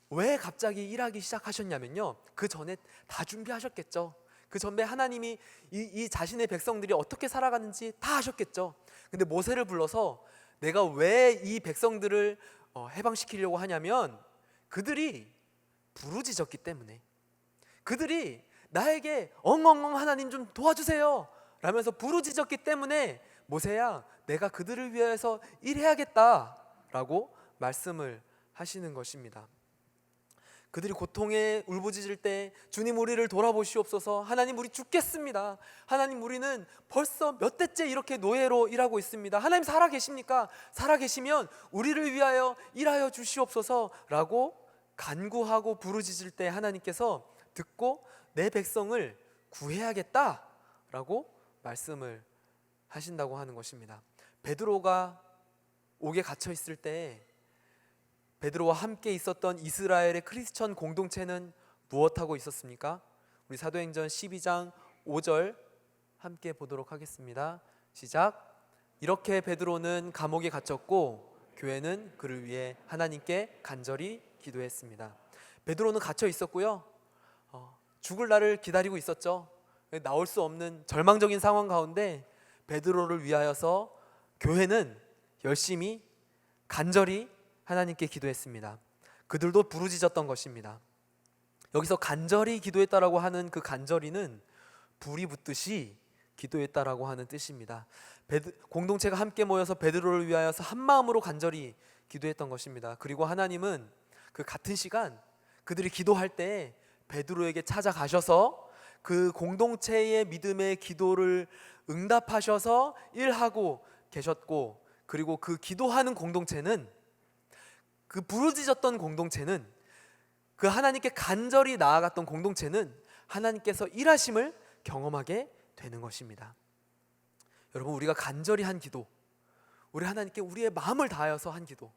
왜 갑자기 일하기 시작하셨냐면요, 그 전에 다 준비하셨겠죠. 그 전에 하나님이 이 자신의 백성들이 어떻게 살아가는지 다 하셨겠죠. 근데 모세를 불러서 내가 왜 이 백성들을 해방시키려고 하냐면, 그들이 부르짖었기 때문에, 그들이 나에게 엉엉엉 하나님 좀 도와주세요 라면서 부르짖었기 때문에, 모세야 내가 그들을 위해서 일해야겠다 라고 말씀을 하시는 것입니다. 그들이 고통에 울부짖을 때 주님 우리를 돌아보시옵소서, 하나님 우리 죽겠습니다, 하나님 우리는 벌써 몇 대째 이렇게 노예로 일하고 있습니다, 하나님 살아계십니까? 살아계시면 우리를 위하여 일하여 주시옵소서 라고 간구하고 부르짖을 때 하나님께서 듣고 내 백성을 구해야겠다 라고 말씀을 하신다고 하는 것입니다. 베드로가 옥에 갇혀 있을 때 베드로와 함께 있었던 이스라엘의 크리스천 공동체는 무엇하고 있었습니까? 우리 사도행전 12장 5절 함께 보도록 하겠습니다. 시작. 이렇게 베드로는 감옥에 갇혔고 교회는 그를 위해 하나님께 간절히 기도했습니다. 베드로는 갇혀 있었고요, 죽을 날을 기다리고 있었죠. 나올 수 없는 절망적인 상황 가운데 베드로를 위하여서 교회는 열심히 간절히 하나님께 기도했습니다. 그들도 부르짖었던 것입니다. 여기서 간절히 기도했다라고 하는 그 간절히는 불이 붙듯이 기도했다라고 하는 뜻입니다. 공동체가 함께 모여서 베드로를 위하여서 한 마음으로 간절히 기도했던 것입니다. 그리고 하나님은 그 같은 시간 그들이 기도할 때 베드로에게 찾아가셔서 그 공동체의 믿음의 기도를 응답하셔서 일하고 계셨고, 그리고 그 기도하는 공동체는, 그 부르짖었던 공동체는, 그 하나님께 간절히 나아갔던 공동체는 하나님께서 일하심을 경험하게 되는 것입니다. 여러분, 우리가 간절히 한 기도, 우리 하나님께 우리의 마음을 다하여서 한 기도,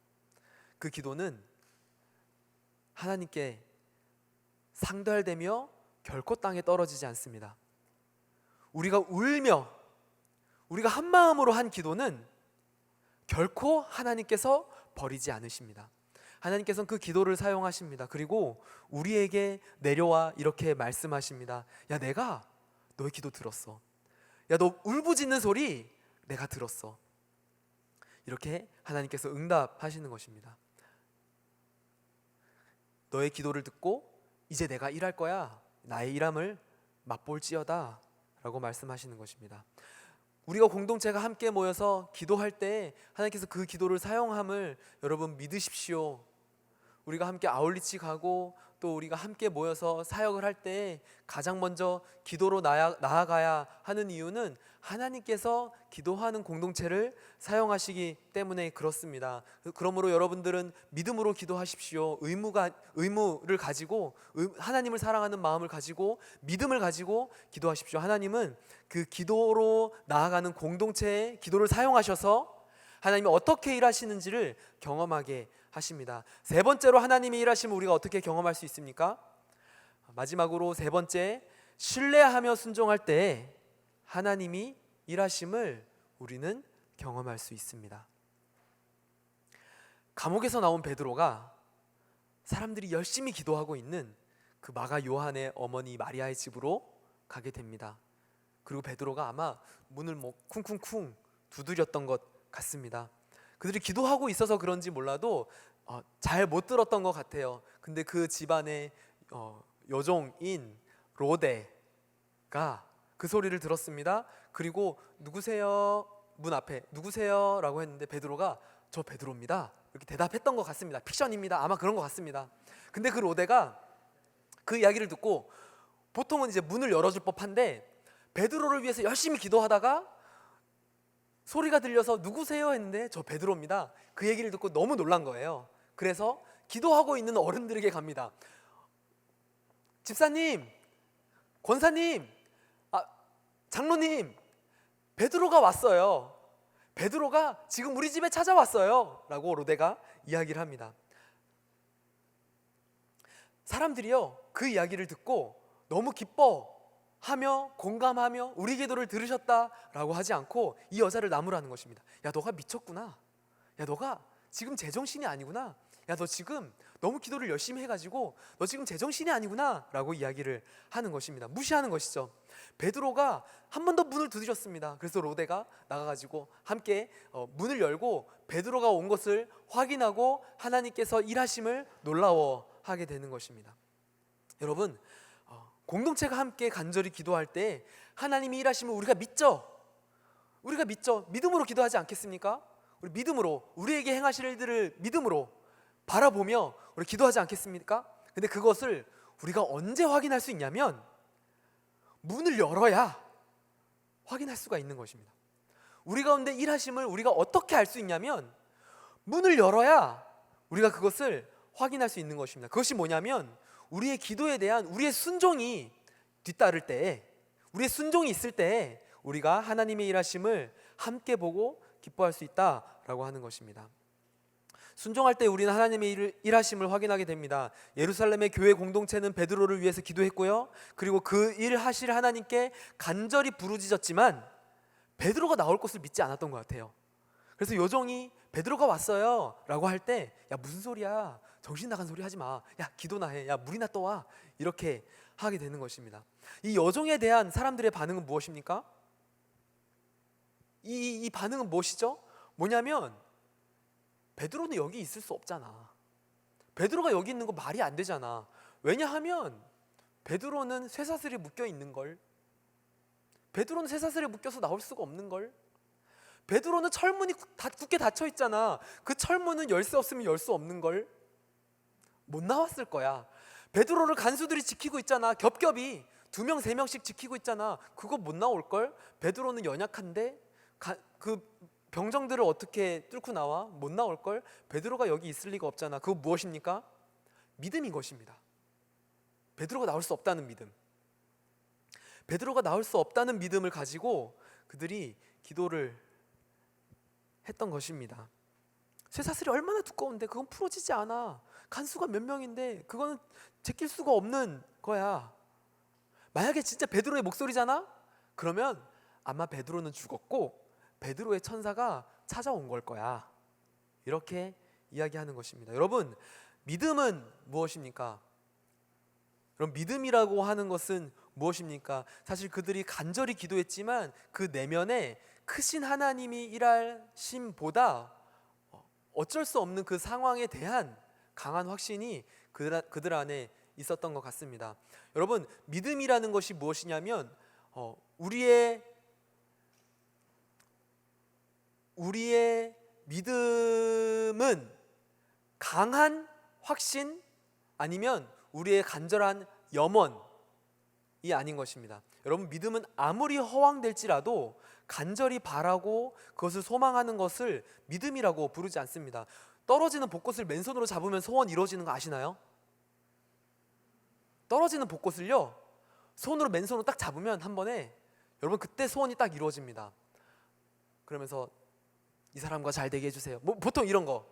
그 기도는 하나님께 상달되며 결코 땅에 떨어지지 않습니다. 우리가 울며 우리가 한 마음으로 한 기도는 결코 하나님께서 버리지 않으십니다. 하나님께서는 그 기도를 사용하십니다. 그리고 우리에게 내려와 이렇게 말씀하십니다. 야, 내가 너의 기도 들었어. 야, 너 울부짖는 소리 내가 들었어. 이렇게 하나님께서 응답하시는 것입니다. 너의 기도를 듣고 이제 내가 일할 거야, 나의 일함을 맛볼지어다 라고 말씀하시는 것입니다. 우리가 공동체가 함께 모여서 기도할 때 하나님께서 그 기도를 사용함을 여러분 믿으십시오. 우리가 함께 아울리치 가고 또 우리가 함께 모여서 사역을 할 때 가장 먼저 기도로 나아가야 하는 이유는 하나님께서 기도하는 공동체를 사용하시기 때문에 그렇습니다. 그러므로 여러분들은 믿음으로 기도하십시오. 의무를 가지고, 하나님을 사랑하는 마음을 가지고 믿음을 가지고 기도하십시오. 하나님은 그 기도로 나아가는 공동체의 기도를 사용하셔서 하나님이 어떻게 일하시는지를 경험하게 하십니다. 세 번째로 하나님의 일하심을 우리가 어떻게 경험할 수 있습니까? 마지막으로 세 번째, 신뢰하며 순종할 때 하나님이 일하심을 우리는 경험할 수 있습니다. 감옥에서 나온 베드로가 사람들이 열심히 기도하고 있는 그 마가 요한의 어머니 마리아의 집으로 가게 됩니다. 그리고 베드로가 아마 문을 쿵쿵쿵 두드렸던 것 같습니다. 그들이 기도하고 있어서 그런지 몰라도 잘 못 들었던 것 같아요. 근데 그 집안의 여종인 로데가 그 소리를 들었습니다. 그리고 누구세요? 문 앞에 누구세요? 라고 했는데 베드로가 저 베드로입니다 이렇게 대답했던 것 같습니다. 픽션입니다. 아마 그런 것 같습니다. 근데 그 로데가 그 이야기를 듣고, 보통은 이제 문을 열어줄 법한데 베드로를 위해서 열심히 기도하다가 소리가 들려서 누구세요? 했는데 저 베드로입니다. 그 얘기를 듣고 너무 놀란 거예요. 그래서 기도하고 있는 어른들에게 갑니다. 집사님, 권사님, 장로님, 베드로가 왔어요. 베드로가 지금 우리 집에 찾아왔어요 라고 로데가 이야기를 합니다. 사람들이요, 그 이야기를 듣고 너무 기뻐하며 공감하며 우리 기도를 들으셨다라고 하지 않고 이 여자를 나무라는 것입니다. 야, 너가 미쳤구나. 야, 너가 지금 제정신이 아니구나. 야, 너 지금 너무 기도를 열심히 해가지고 너 지금 제정신이 아니구나 라고 이야기를 하는 것입니다. 무시하는 것이죠. 베드로가 한 번 더 문을 두드렸습니다. 그래서 로데가 나가가지고 함께 문을 열고 베드로가 온 것을 확인하고 하나님께서 일하심을 놀라워하게 되는 것입니다. 여러분, 공동체가 함께 간절히 기도할 때 하나님이 일하심을 우리가 믿죠. 우리가 믿죠. 믿음으로 기도하지 않겠습니까? 우리 믿음으로, 우리에게 행하실 일들을 믿음으로 바라보며 우리 기도하지 않겠습니까? 근데 그것을 우리가 언제 확인할 수 있냐면 문을 열어야 확인할 수가 있는 것입니다. 우리 가운데 일하심을 우리가 어떻게 알 수 있냐면 문을 열어야 우리가 그것을 확인할 수 있는 것입니다. 그것이 뭐냐면 우리의 기도에 대한 우리의 순종이 뒤따를 때에, 우리의 순종이 있을 때에 우리가 하나님의 일하심을 함께 보고 기뻐할 수 있다라고 하는 것입니다. 순종할 때 우리는 하나님의 일하심을 확인하게 됩니다. 예루살렘의 교회 공동체는 베드로를 위해서 기도했고요, 그리고 그 일 하실 하나님께 간절히 부르짖었지만 베드로가 나올 것을 믿지 않았던 것 같아요. 그래서 요정이 베드로가 왔어요 라고 할 때 야 무슨 소리야, 정신 나간 소리 하지 마, 야 기도나 해, 야 물이나 떠와, 이렇게 하게 되는 것입니다. 이 여종에 대한 사람들의 반응은 무엇입니까? 이 반응은 무엇이죠? 뭐냐면 베드로는 여기 있을 수 없잖아, 베드로가 여기 있는 거 말이 안 되잖아. 왜냐하면 베드로는 쇠사슬에 묶여 있는 걸, 베드로는 쇠사슬에 묶여서 나올 수가 없는 걸, 베드로는 철문이 굳게 닫혀 있잖아. 그 철문은 열 수 없으면 열 수 없는 걸, 못 나왔을 거야. 베드로를 간수들이 지키고 있잖아. 겹겹이 2명 3명씩 지키고 있잖아. 그거 못 나올 걸. 베드로는 연약한데 그 병정들을 어떻게 뚫고 나와? 못 나올 걸. 베드로가 여기 있을 리가 없잖아. 그거 무엇입니까? 믿음인 것입니다. 베드로가 나올 수 없다는 믿음. 베드로가 나올 수 없다는 믿음을 가지고 그들이 기도를 했던 것입니다. 쇠사슬이 얼마나 두꺼운데 그건 풀어지지 않아. 간수가 몇 명인데 그거는 제낄 수가 없는 거야. 만약에 진짜 베드로의 목소리잖아? 그러면 아마 베드로는 죽었고 베드로의 천사가 찾아온 걸 거야. 이렇게 이야기하는 것입니다. 여러분, 믿음은 무엇입니까? 그럼 믿음이라고 하는 것은 무엇입니까? 사실 그들이 간절히 기도했지만 그 내면에 크신 하나님이 일하심보다 어쩔 수 없는 그 상황에 대한 강한 확신이 그들 안에 있었던 것 같습니다. 여러분, 믿음이라는 것이 무엇이냐면 우리의 믿음은 강한 확신 아니면 우리의 간절한 염원이 아닌 것입니다. 여러분, 믿음은 아무리 허황될지라도 간절히 바라고 그것을 소망하는 것을 믿음이라고 부르지 않습니다. 떨어지는 벚꽃을 맨손으로 잡으면 소원 이루어지는 거 아시나요? 떨어지는 벚꽃을요, 손으로 맨손으로 딱 잡으면 한 번에 여러분 그때 소원이 딱 이루어집니다. 그러면서 이 사람과 잘 되게 해주세요. 뭐 보통 이런 거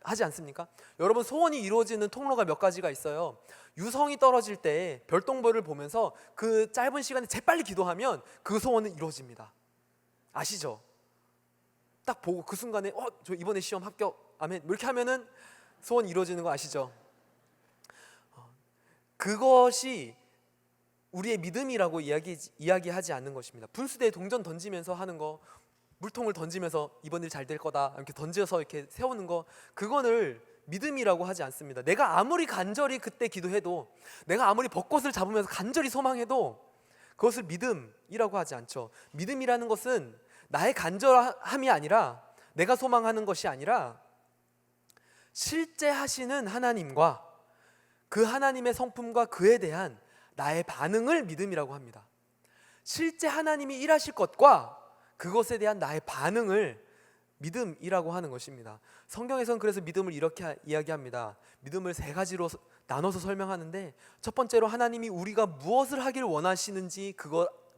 하지 않습니까? 여러분, 소원이 이루어지는 통로가 몇 가지가 있어요. 유성이 떨어질 때 별똥별을 보면서 그 짧은 시간에 재빨리 기도하면 그 소원은 이루어집니다. 아시죠? 딱 보고 그 순간에 저 이번에 시험 합격, 아멘, 이렇게 하면은 소원이 이루어지는 거 아시죠? 그것이 우리의 믿음이라고 이야기하지 않는 것입니다. 분수대에 동전 던지면서 하는 거, 물통을 던지면서 이번 일 잘 될 거다 이렇게 던져서 이렇게 세우는 거, 그거를 믿음이라고 하지 않습니다. 내가 아무리 간절히 그때 기도해도, 내가 아무리 벚꽃을 잡으면서 간절히 소망해도 그것을 믿음이라고 하지 않죠. 믿음이라는 것은 나의 간절함이 아니라, 내가 소망하는 것이 아니라 실제 하시는 하나님과 그 하나님의 성품과 그에 대한 나의 반응을 믿음이라고 합니다. 실제 하나님이 일하실 것과 그것에 대한 나의 반응을 믿음이라고 하는 것입니다. 성경에서는 그래서 믿음을 이렇게 이야기합니다. 믿음을 3가지로 나눠서 설명하는데, 첫 번째로 하나님이 우리가 무엇을 하길 원하시는지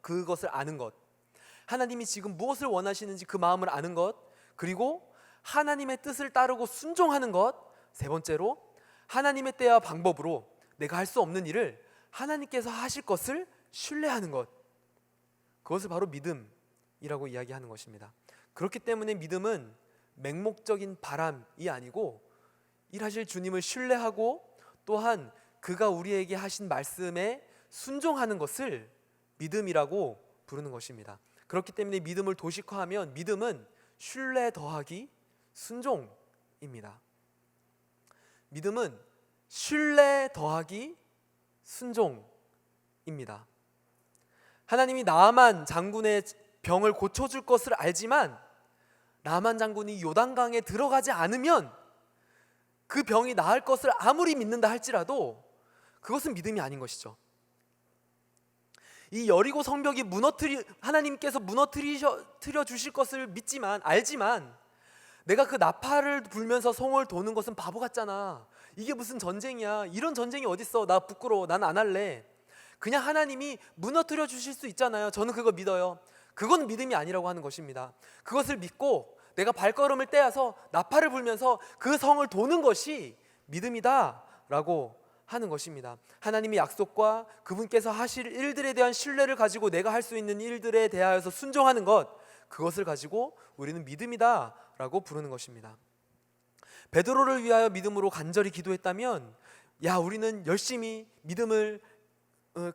그것을 아는 것, 하나님이 지금 무엇을 원하시는지 그 마음을 아는 것, 그리고 하나님의 뜻을 따르고 순종하는 것, 3번째로 하나님의 때와 방법으로 내가 할 수 없는 일을 하나님께서 하실 것을 신뢰하는 것, 그것을 바로 믿음이라고 이야기하는 것입니다. 그렇기 때문에 믿음은 맹목적인 바람이 아니고 일하실 주님을 신뢰하고 또한 그가 우리에게 하신 말씀에 순종하는 것을 믿음이라고 부르는 것입니다. 그렇기 때문에 믿음을 도식화하면 믿음은 신뢰 더하기 순종입니다. 믿음은 신뢰 더하기 순종입니다. 하나님이 나아만 장군의 병을 고쳐줄 것을 알지만 나아만 장군이 요단강에 들어가지 않으면 그 병이 나을 것을 아무리 믿는다 할지라도 그것은 믿음이 아닌 것이죠. 이 여리고 성벽이 하나님께서 무너뜨려 주실 것을 알지만 내가 그 나팔을 불면서 성을 도는 것은 바보 같잖아. 이게 무슨 전쟁이야. 이런 전쟁이 어딨어. 나 부끄러워. 난 안 할래. 그냥 하나님이 무너뜨려 주실 수 있잖아요. 저는 그거 믿어요. 그건 믿음이 아니라고 하는 것입니다. 그것을 믿고 내가 발걸음을 떼어서 나팔을 불면서 그 성을 도는 것이 믿음이다 라고 하는 것입니다. 하나님의 약속과 그분께서 하실 일들에 대한 신뢰를 가지고 내가 할 수 있는 일들에 대하여서 순종하는 것, 그것을 가지고 우리는 믿음이다 라고 부르는 것입니다. 베드로를 위하여 믿음으로 간절히 기도했다면, 야, 우리는 열심히 믿음을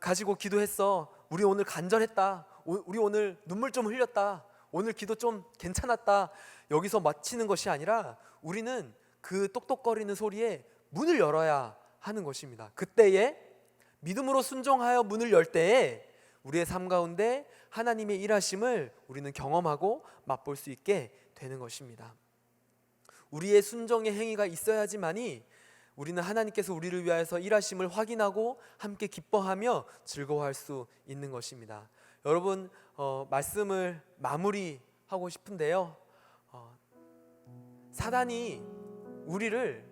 가지고 기도했어. 우리 오늘 간절했다. 우리 오늘 눈물 좀 흘렸다. 오늘 기도 좀 괜찮았다. 여기서 마치는 것이 아니라 우리는 그 똑똑거리는 소리에 문을 열어야 하는 것입니다. 그때에 믿음으로 순종하여 문을 열 때에 우리의 삶 가운데 하나님의 일하심을 우리는 경험하고 맛볼 수 있게 되는 것입니다. 우리의 순종의 행위가 있어야지만이 우리는 하나님께서 우리를 위하여서 일하심을 확인하고 함께 기뻐하며 즐거워할 수 있는 것입니다. 여러분, 말씀을 마무리하고 싶은데요, 사단이 우리를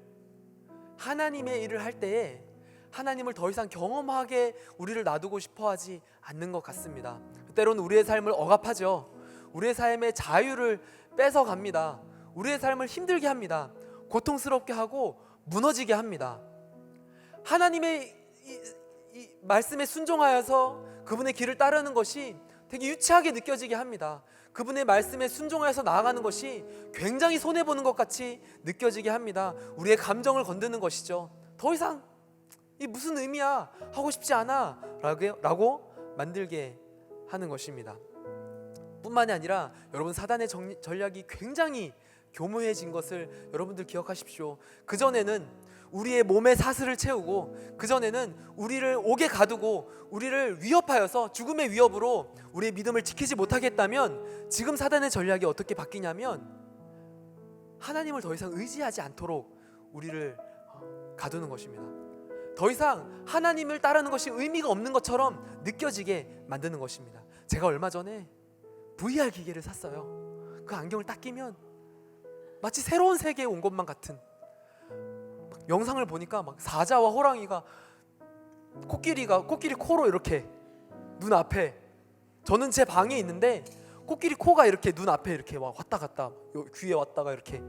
하나님의 일을 할 때에 하나님을 더 이상 경험하게 우리를 놔두고 싶어 하지 않는 것 같습니다. 때로는 우리의 삶을 억압하죠. 우리의 삶의 자유를 뺏어갑니다. 우리의 삶을 힘들게 합니다. 고통스럽게 하고 무너지게 합니다. 하나님의 이 말씀에 순종하여서 그분의 길을 따르는 것이 되게 유치하게 느껴지게 합니다. 그분의 말씀에 순종하여서 나아가는 것이 굉장히 손해보는 것 같이 느껴지게 합니다. 우리의 감정을 건드는 것이죠. 더 이상 이 무슨 의미야, 하고 싶지 않아 라고 만들게 하는 것입니다. 뿐만이 아니라 여러분, 사단의 전략이 굉장히 교묘해진 것을 여러분들 기억하십시오. 그전에는 우리의 몸에 사슬을 채우고, 그전에는 우리를 옥에 가두고 우리를 위협하여서 죽음의 위협으로 우리의 믿음을 지키지 못하겠다면, 지금 사단의 전략이 어떻게 바뀌냐면 하나님을 더 이상 의지하지 않도록 우리를 가두는 것입니다. 더 이상 하나님을 따르는 것이 의미가 없는 것처럼 느껴지게 만드는 것입니다. 제가 얼마 전에 VR 기계를 샀어요. 그 안경을 딱 끼면 마치 새로운 세계에 온 것만 같은, 영상을 보니까 막 사자와 호랑이가 코끼리 코로 이렇게 눈 앞에, 저는 제 방에 있는데 코끼리 코가 이렇게 눈 앞에 이렇게 막 왔다 갔다, 귀에 왔다가 이렇게,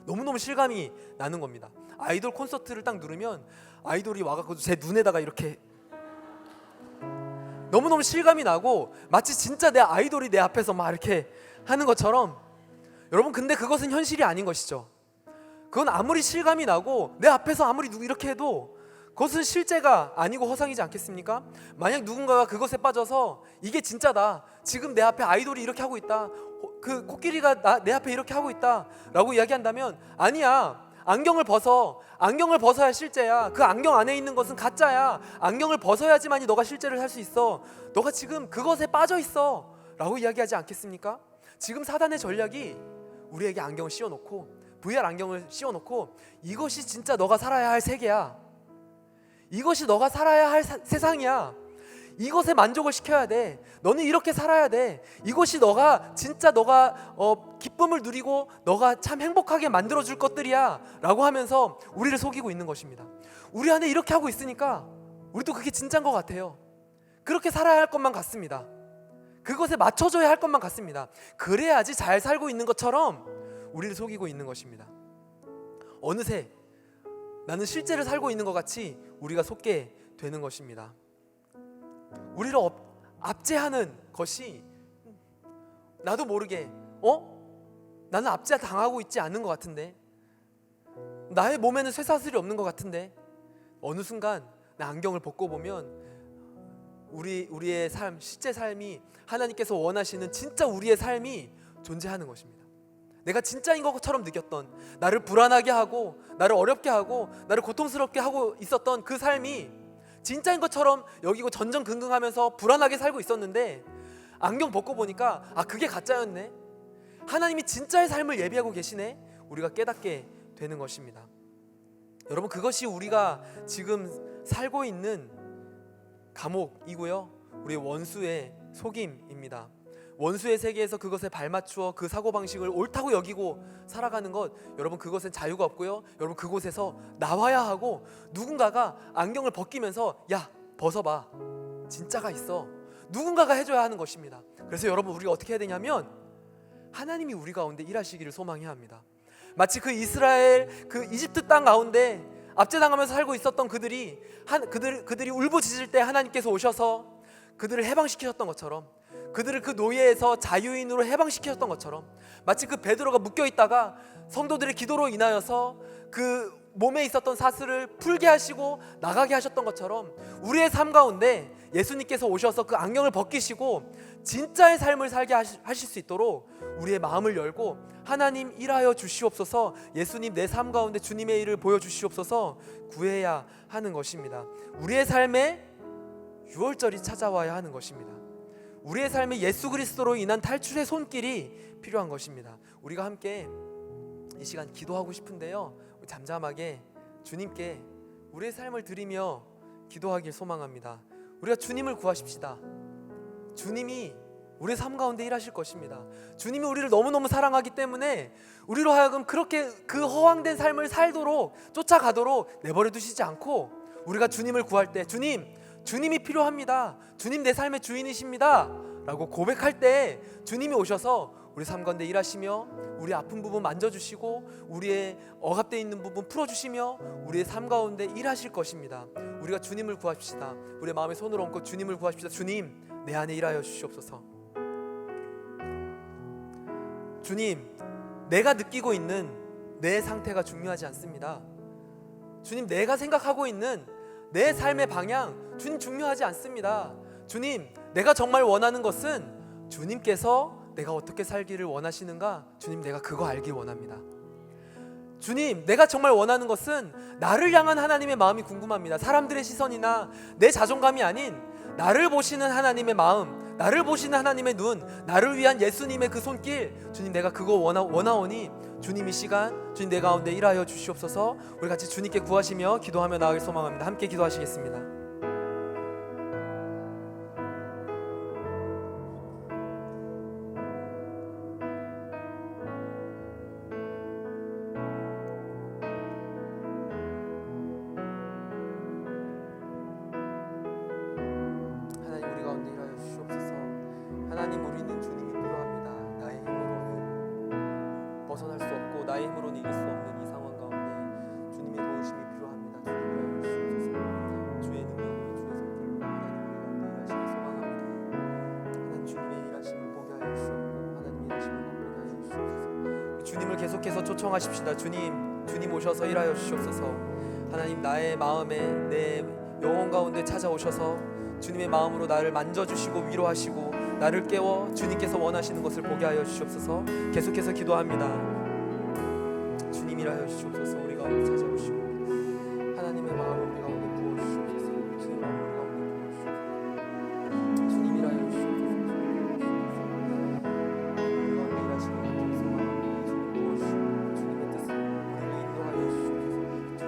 너무너무 실감이 나는 겁니다. 아이돌 콘서트를 딱 누르면 아이돌이 와갖고 제 눈에다가 이렇게, 너무너무 실감이 나고 마치 진짜 내 아이돌이 내 앞에서 막 이렇게 하는 것처럼. 여러분, 근데 그것은 현실이 아닌 것이죠. 그건 아무리 실감이 나고 내 앞에서 아무리 이렇게 해도 그것은 실제가 아니고 허상이지 않겠습니까? 만약 누군가가 그것에 빠져서 이게 진짜다, 지금 내 앞에 아이돌이 이렇게 하고 있다, 그 코끼리가 내 앞에 이렇게 하고 있다 라고 이야기한다면, 아니야, 안경을 벗어야 실제야. 그 안경 안에 있는 것은 가짜야. 안경을 벗어야지만이 너가 실제를 할 수 있어. 너가 지금 그것에 빠져 있어 라고 이야기하지 않겠습니까? 지금 사단의 전략이 우리에게 안경을 씌워놓고, VR 안경을 씌워놓고, 이것이 진짜 너가 살아야 할 세계야, 이것이 너가 살아야 할 세상이야, 이것에 만족을 시켜야 돼, 너는 이렇게 살아야 돼, 이것이 너가 진짜 너가 기쁨을 누리고 너가 참 행복하게 만들어줄 것들이야 라고 하면서 우리를 속이고 있는 것입니다. 우리 안에 이렇게 하고 있으니까 우리도 그게 진짜인 것 같아요. 그렇게 살아야 할 것만 같습니다. 그것에 맞춰줘야 할 것만 같습니다. 그래야지 잘 살고 있는 것처럼 우리를 속이고 있는 것입니다. 어느새 나는 실제를 살고 있는 것 같이 우리가 속게 되는 것입니다. 우리를 압제하는 것이 나도 모르게 나는 압제당하고 있지 않은 것 같은데, 나의 몸에는 쇠사슬이 없는 것 같은데 어느 순간 나 안경을 벗고 보면 우리의 삶, 실제 삶이 하나님께서 원하시는 진짜 우리의 삶이 존재하는 것입니다. 내가 진짜인 것처럼 느꼈던, 나를 불안하게 하고 나를 어렵게 하고 나를 고통스럽게 하고 있었던 그 삶이 진짜인 것처럼 여기고 전전긍긍하면서 불안하게 살고 있었는데 안경 벗고 보니까 그게 가짜였네, 하나님이 진짜의 삶을 예비하고 계시네, 우리가 깨닫게 되는 것입니다. 여러분, 그것이 우리가 지금 살고 있는 감옥이고요, 우리의 원수의 속임입니다. 원수의 세계에서 그것에 발맞추어 그 사고방식을 옳다고 여기고 살아가는 것, 여러분 그것엔 자유가 없고요, 여러분 그곳에서 나와야 하고, 누군가가 안경을 벗기면서 야 벗어봐, 진짜가 있어, 누군가가 해줘야 하는 것입니다. 그래서 여러분, 우리가 어떻게 해야 되냐면 하나님이 우리 가운데 일하시기를 소망해야 합니다. 마치 그 이스라엘, 그 이집트 땅 가운데 압제당하면서 살고 있었던 그들이 울부짖을 때 하나님께서 오셔서 그들을 해방시키셨던 것처럼, 그들을 그 노예에서 자유인으로 해방시키셨던 것처럼, 마치 그 베드로가 묶여있다가 성도들의 기도로 인하여서 그 몸에 있었던 사슬을 풀게 하시고 나가게 하셨던 것처럼, 우리의 삶 가운데 예수님께서 오셔서 그 안경을 벗기시고 진짜의 삶을 살게 하실 수 있도록 우리의 마음을 열고, 하나님 일하여 주시옵소서, 예수님 내 삶 가운데 주님의 일을 보여주시옵소서 구해야 하는 것입니다. 우리의 삶에 유월절이 찾아와야 하는 것입니다. 우리의 삶에 예수 그리스도로 인한 탈출의 손길이 필요한 것입니다. 우리가 함께 이 시간 기도하고 싶은데요, 잠잠하게 주님께 우리의 삶을 드리며 기도하길 소망합니다. 우리가 주님을 구하십시다. 주님이 우리의 삶 가운데 일하실 것입니다. 주님이 우리를 너무너무 사랑하기 때문에 우리로 하여금 그렇게 그 허황된 삶을 살도록, 쫓아가도록 내버려 두시지 않고, 우리가 주님을 구할 때 주님이 필요합니다, 주님 내 삶의 주인이십니다 라고 고백할 때 주님이 오셔서 우리 삶 가운데 일하시며 우리 아픈 부분 만져주시고 우리의 억압되어 있는 부분 풀어주시며 우리의 삶 가운데 일하실 것입니다. 우리가 주님을 구합시다. 우리의 마음에 손을 얹고 주님을 구합시다. 주님, 내 안에 일하여 주시옵소서. 주님, 내가 느끼고 있는 내 상태가 중요하지 않습니다. 주님, 내가 생각하고 있는 내 삶의 방향, 주님 중요하지 않습니다. 주님, 내가 정말 원하는 것은 주님께서 내가 어떻게 살기를 원하시는가, 주님 내가 그거 알길 원합니다. 주님, 내가 정말 원하는 것은 나를 향한 하나님의 마음이 궁금합니다. 사람들의 시선이나 내 자존감이 아닌 나를 보시는 하나님의 마음, 나를 보시는 하나님의 눈, 나를 위한 예수님의 그 손길, 주님 내가 그거 원하오니 주님 이 시간 주님 내 가운데 일하여 주시옵소서. 우리 같이 주님께 구하시며 기도하며 나아갈 소망합니다. 함께 기도하시겠습니다. 하나님, 우리는 주님이 필요합니다. 나의 힘으로는 벗어날 수 없고 나의 힘으로는 이길 수 없는 이 상황 가운데 주님의 도우심이 필요합니다. 주님이여 주옵소서. 주의 능력으로 주의 손길로 하나님 우리 가운데 일하시길 소망합니다. 하나님 주님의 일하심을 보게 하여 주시옵고 하나님의 일하심을 맛보게 하여 주시옵소서. 주님을 계속해서 초청하십시다. 주님 오셔서 일하여 주시옵소서. 하나님, 나의 마음에 내 영혼 가운데 찾아오셔서 주님의 마음으로 나를 만져주시고 위로하시고 나를 깨워 주님께서 원하시는 것을 보게 하여 주시옵소서. 계속해서 기도합니다. 주님 일하여 주시옵소서. 우리 가운데 찾아오시고 하나님의 마음을 우리 가운데 부어주시옵소서. 주님의 마음을 우리 가운데 부어주시옵소서. 주님 일하여 주시옵소서. 우리 가운데 일하시는 것을 소망합니다. 주님 부어주시고 주님의 뜻을 우리를 인도하여 주시옵소서.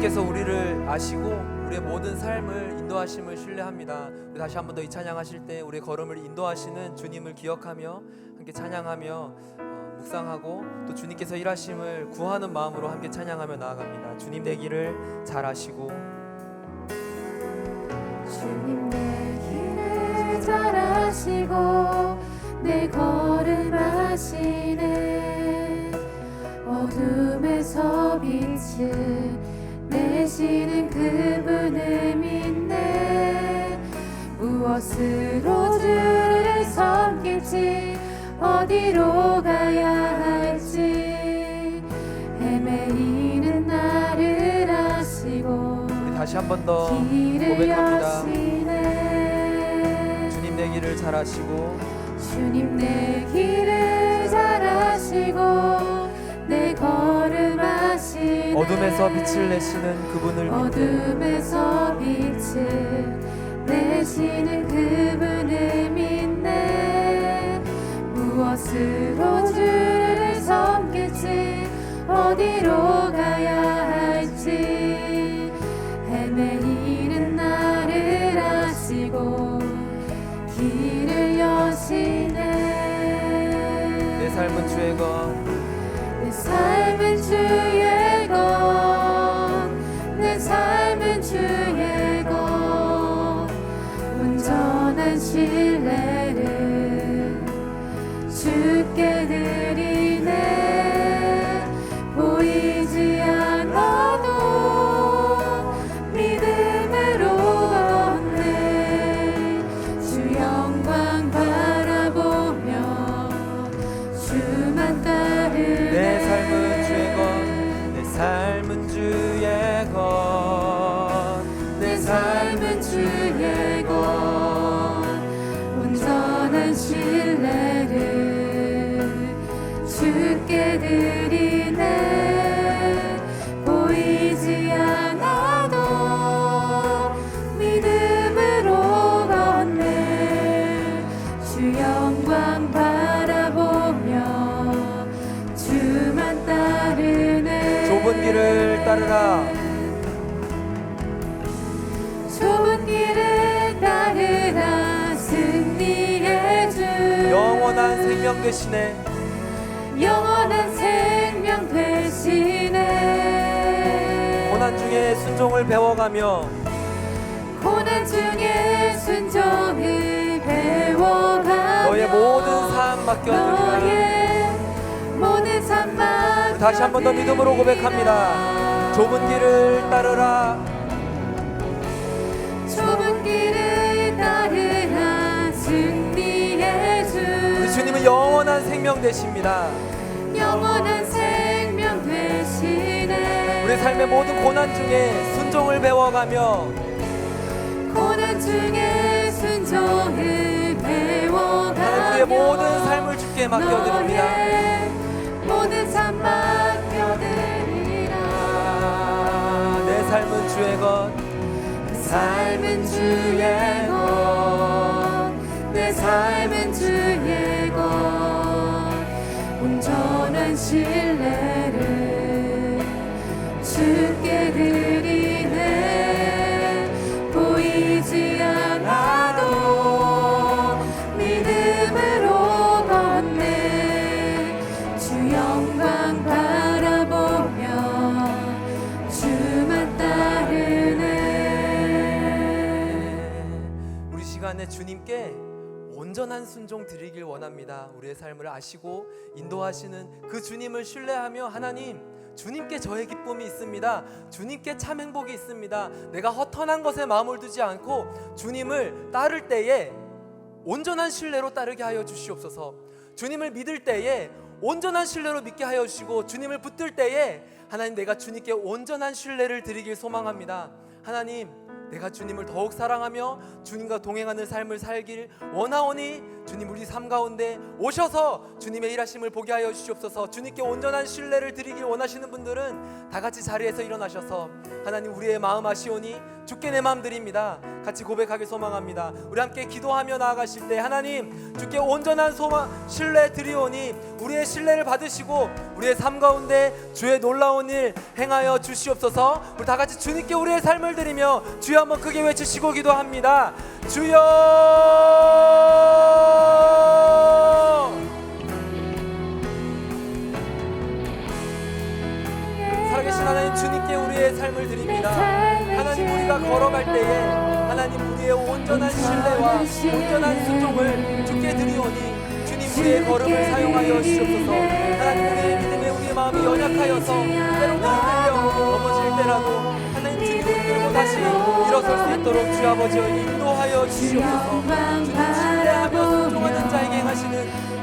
주님께서 우리를 아시고 우리의 모든 삶을 인도하심을 신뢰합니다. 우리 다시 한 번 더 이 찬양하실 때 우리의 걸음을 인도하시는 주님을 기억하며 함께 찬양하며 묵상하고 또 주님께서 일하심을 구하는 마음으로 함께 찬양하며 나아갑니다. 주님 내 길을 잘 아시고 주님 내 길을 잘 아시고 내 걸음 아시네. 어둠에서 빛을 내시는 그분을 믿네. 무엇으로 주를 섬길지 어디로 가야 할지 헤매이는 나를 아시고 우리 다시 한 번 더 길을 고백합니다. 여시네. 주님 내 길을 잘 아시고 주님 내 길을 잘 아시고 내 걸음 아시네. 어둠에서 빛을 내시는 그분을 믿네. 어둠에서 빛을 내시는 그분을 믿네. 무엇으로 주를 섬길지 어디로 가야 할지 헤매이는 나를 아시고 길을 여시네. 내 삶은 주의 것, 내 삶은 주의 것, 내 삶은 주의 것. 온전한 신뢰를 주께 드리네. 보이지 않아도 믿음으로 걷네. 주 영광 바라보며 주만 따르네. 내 삶은 주의 것, 내 삶은 주의 것, 내 삶은 주의 것. 온전한 신뢰를 주께 드리네. 보이지 않아도 믿음으로 걷네. 주 영광 바라보며 주만 따르네. 좁은 길을 따르라. 좁은 길을 따르라. 승리의 주 영원한 생명 되시네. 영원한 생명 되시네. 고난 중에 순종을 배워가며 고난 중에 순종을 배워가며 너의 모든 삶 맡겨드리라. 너의 모든 삶 맡겨드리라. 다시 한 번 더 믿음으로 고백합니다. 좁은 길을 따르라. 좁은 길을 따르라. 승리의 주 우리 주님은 영원한 생명 되십니다. 영원한 생명 되시네. 우리 삶의 모든 고난 중에 순종을 배워가며 고난 중에 순종을 배워가며 하나님 우리의 모든 삶을 주께 맡겨드립니다. 너의 모든 삶 맡겨드리라. 내 삶은 주의 것, 삶은 주의 것, 내 삶은 주의 것. 온전한 신뢰를 주께 드리네. 보이지 않아도 믿음으로 걷네. 주 영광 바라보며 주만 따르네. 우리 시간에 주님께 온전한 순종 드리길 원합니다. 우리의 삶을 아시고 인도하시는 그 주님을 신뢰하며 하나님, 주님께 저의 기쁨이 있습니다. 주님께 참 행복이 있습니다. 내가 허탄한 것에 마음을 두지 않고 주님을 따를 때에 온전한 신뢰로 따르게 하여 주시옵소서. 주님을 믿을 때에 온전한 신뢰로 믿게 하여 주시고, 주님을 붙들 때에 하나님 내가 주님께 온전한 신뢰를 드리길 소망합니다. 하나님, 내가 주님을 더욱 사랑하며 주님과 동행하는 삶을 살길 원하오니 주님 우리 삶 가운데 오셔서 주님의 일하심을 보게 하여 주시옵소서. 주님께 온전한 신뢰를 드리길 원하시는 분들은 다 같이 자리에서 일어나셔서 하나님 우리의 마음 아시오니 주께 내 마음 드립니다. 같이 고백하길 소망합니다. 우리 함께 기도하며 나아가실 때 하나님 주께 온전한 신뢰 드리오니 우리의 신뢰를 받으시고 우리의 삶 가운데 주의 놀라운 일 행하여 주시옵소서. 우리 다 같이 주님께 우리의 삶을 드리며 주여 한번 크게 외치시고 기도합니다. 주여 살아계신 하나님 주님께 우리의 삶을 드립니다. 하나님 우리가 걸어갈 때에 하나님 우리의 온전한 신뢰와 온전한 순종을 주께 드리오니 주님 우리의 걸음을 사용하여 주시옵소서. 하나님 우리의 믿음에 우리의 마음이 연약하여서 때로는 흔들려 넘어질 때라도 하나님 주님을 들고 다시 일어설 수 있도록 주 아버지여 인도하여 주시옵소서. 주님 신뢰하며 순종하는 자에게 행하시는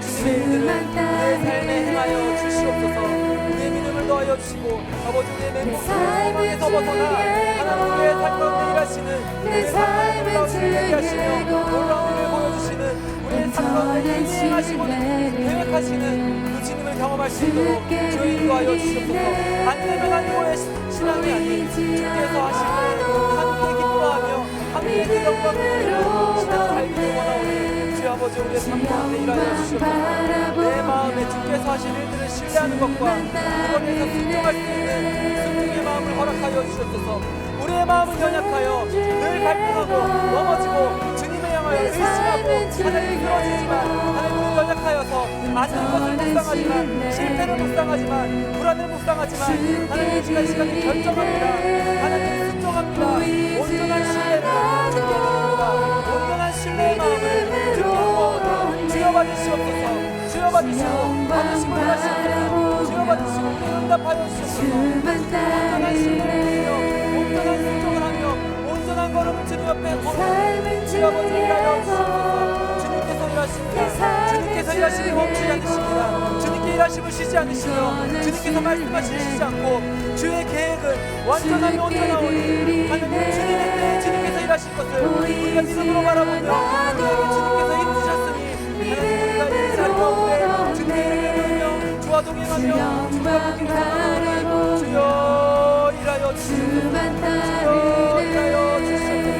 주님의 일들을 우리의 삶에 행하여 주시옵소서. 우리의 믿음을 더하여 주시고 아버지 우리의 맹목을 소망에서 벗어나 하나님 우리의 삶 가운데 일하시는 우리의 삶을 놀라운 일을 얘기하시며 놀라운 일을 보여주시는 우리의 삶 가운데 인행하시고 계획하시는 그 주님을 경험할 수 있도록 주여 인도하여 주시옵소서. 안되면 안되고의 신앙이 아닌 주께서 하시는 함께 기뻐하며 함께 그 영광으로 신앙 살기를 원하오니 주 아버지 우리의 삶 가운데 일하여 주시옵소서. 내 마음에 주께서 하신 일들을 신뢰하는 것과 그것에서 순종할 수 있는 순종의 마음을 허락하여 주시옵소서. 우리의 마음은 연약하여 늘 갈등하고 넘어지고 주님을 향하여 의심하고 하나님 쓰러지지만 하나님 우리는 연약하여서 맞는 것을 묵상하지만 실패를 묵상하지만 불안을 묵상하지만 하나님 지난 시간에 결정합니다. 하나님 순종합니다. 온전한 신뢰를 주께 드립니다. 온전한 신뢰의 마음을 주께 모으고 주여 받으시옵소서. 주여 받으시고 받으시고 하시옵소서. 주여 받으시고 우리 응답하여 주시옵소서. 온전한 신뢰를 드리며 온전한 순종을 하며 온전한 걸음을 주님 옆에 걷는 주여 아버지 일하여 주시옵소서. 주님께서 일하십니다. 주님께서 일하심이 멈추지 않으십니다. 주님께 일하심을 쉬지 않으시며 주님께서 말씀하시지 쉬지 않고 주의 계획은 완전하며 온전하오니 하나님 주님의 때에 주님께서 일하실 것을 우리가 믿음으로 바라보며 우리에게 주님께서 힘주셨으니 하나님 우리가 이 자리 가운데 주님의 이름을 부르며 주와 동행하며 주와 동행하며 주여 일하여 주시옵소서. 주여 일하여 주시옵소서.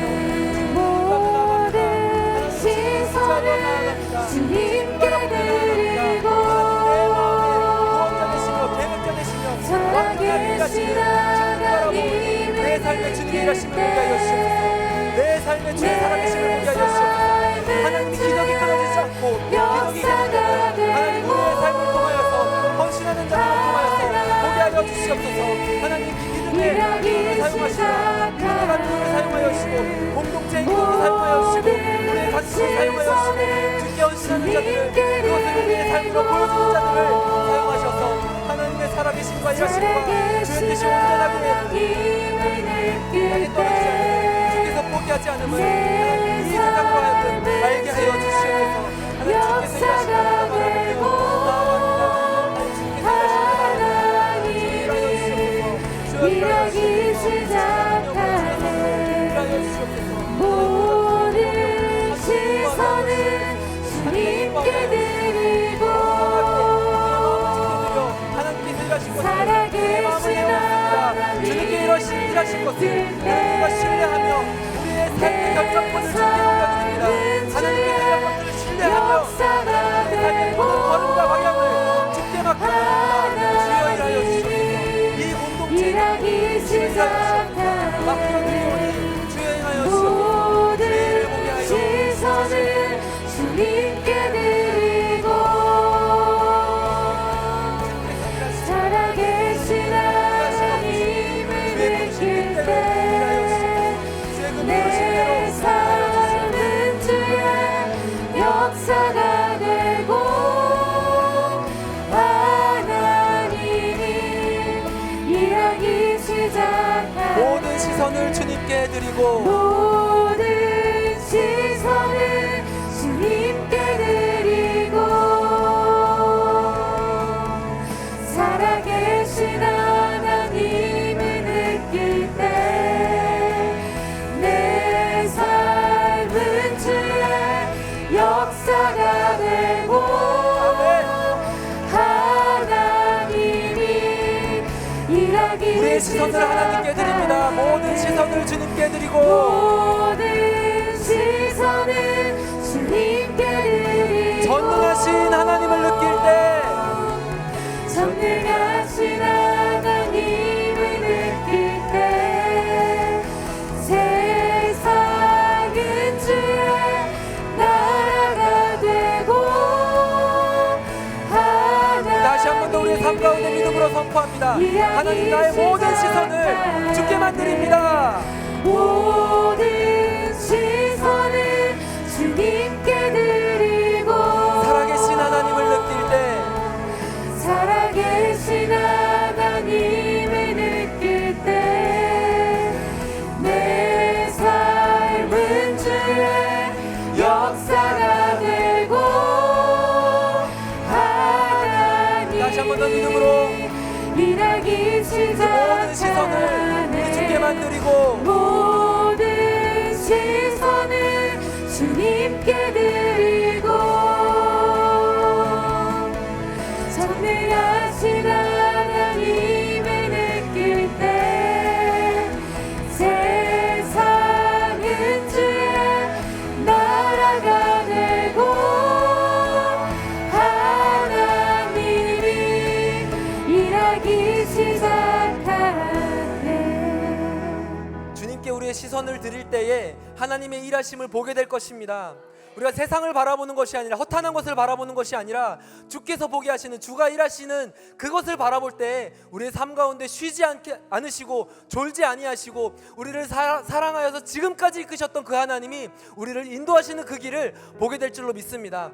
주님께 드리고 살아계신 하나님을 내 삶의 주님의 일하심을 보게 하여 주시옵소서. 내 삶의 주의 살아계심을 보게 하여 주시옵소서. 하나님의 기적이 끊어지지 않고 기적이 계속되는 하나님 우리의 삶을 통하여서 헌신하는 자들을 통하여서 보게 하여 주시옵소서. 하나님 믿음의 기도를 사용하시고 믿음의 간증을 사용하여 주시고 공동체의 기도를 사용하여 주시고 우리의 간증을 사용하여 주시고 주께 헌신하는 자들을 그것을 우리의 삶으로 보여주는 자들을 사용하셔서 하나님의 살아계심과 일하심과 주의 뜻이 온전하게 땅에 떨어지지 않는 주께서 포기하지 않음을 하나님 이 세상으로 하여금 알게 하여 주시옵소서. 하나님 주께서 일하시는 것을 바라보며 나아갑니다. 하나님 주께서 일하시는 것을 주여 일하여 주시옵소서. 일하여 주시옵소서. 모든 시선을 주님께 드리고 살아계신 하나님 주님께 일하신 것을 우리가 신뢰하며 우리의 삶의 결정권을 주께 올려드립니다. 하나님께 대한 것들을 신뢰하며 우리의 삶의 모든 걸음과 방향을 주께 맡겨드립니다. 주여 일하여 주시옵소서. 이 공동체에 주의 살아계심을 맡겨드리오니 주여 행하여 주시옵소서. 주의 보게 하여 시선을 주님께 드리고 살아계신 하나님을 느낄 때 내 삶은 주의 역사가 되고 하나님이 일하기 시작한 모든 시선을 주님께 드리고 모든 시선을 주님께 드리고 살아계신 하나님을 느낄 때 내 일하기 우리의 시선을 하나님께 드립니다. 모든 시선을 주님께 드리고 모든 시선을 주님께 드리고 전능하신 하나님을 느낄 때 전능하신 하나님을 느낄 때 세상은 주의 나라가 되고 다시 한 번 더 우리의 삶 가운데 믿음으로 선포합니다. 하나님 나의 모든 시선을 주께만 드립니다. 모든 시선을 주님께 드리고 살아계신 하나님을 느낄 때 살아계신 하나님을 느낄 때 내 삶은 주의 역사가 되고 하나님이 다시 한 번 더 믿음으로 일하기 모든 시선을 시작하네 우리 주께만 드리고 모든 시선을 주님께 드리고 전능하신 하나님을 느낄 때 세상은 주의 나라가 되고 하나님이 일하기 시작하네. 주님께 우리의 시선을 드릴 때에 하나님의 일하심을 보게 될 것입니다. 우리가 세상을 바라보는 것이 아니라 허탄한 것을 바라보는 것이 아니라 주께서 보게 하시는 주가 일하시는 그것을 바라볼 때 우리의 삶 가운데 쉬지 않으시고 졸지 아니하시고 우리를 사랑하여서 지금까지 이끄셨던 그 하나님이 우리를 인도하시는 그 길을 보게 될 줄로 믿습니다.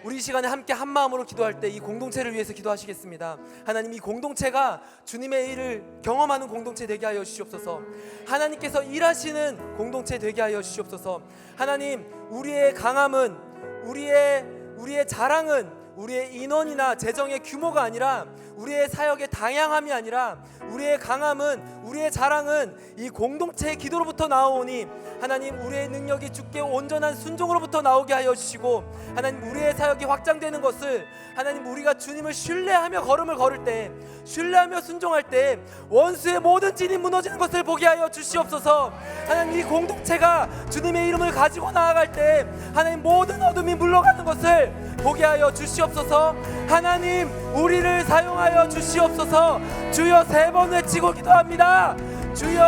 우리 이 시간에 함께 한 마음으로 기도할 때 이 공동체를 위해서 기도하시겠습니다. 하나님, 이 공동체가 주님의 일을 경험하는 공동체 되게 하여 주시옵소서. 하나님께서 일하시는 공동체 되게 하여 주시옵소서. 하나님, 우리의 강함은 우리의 자랑은 우리의 인원이나 재정의 규모가 아니라 우리의 사역의 다양함이 아니라 우리의 강함은 우리의 자랑은 이 공동체의 기도로부터 나오오니 하나님, 우리의 능력이 주께 온전한 순종으로부터 나오게 하여 주시고 하나님, 우리의 사역이 확장되는 것을 하나님, 우리가 주님을 신뢰하며 걸음을 걸을 때 신뢰하며 순종할 때 원수의 모든 진이 무너지는 것을 보게 하여 주시옵소서. 하나님, 이 공동체가 주님의 이름을 가지고 나아갈 때 하나님, 모든 어둠이 물러가는 것을 보게 하여 주시옵소서. 하나님, 우리를 사용하여 주시옵소서. 주여, 3번 외치고 기도합니다. 주여,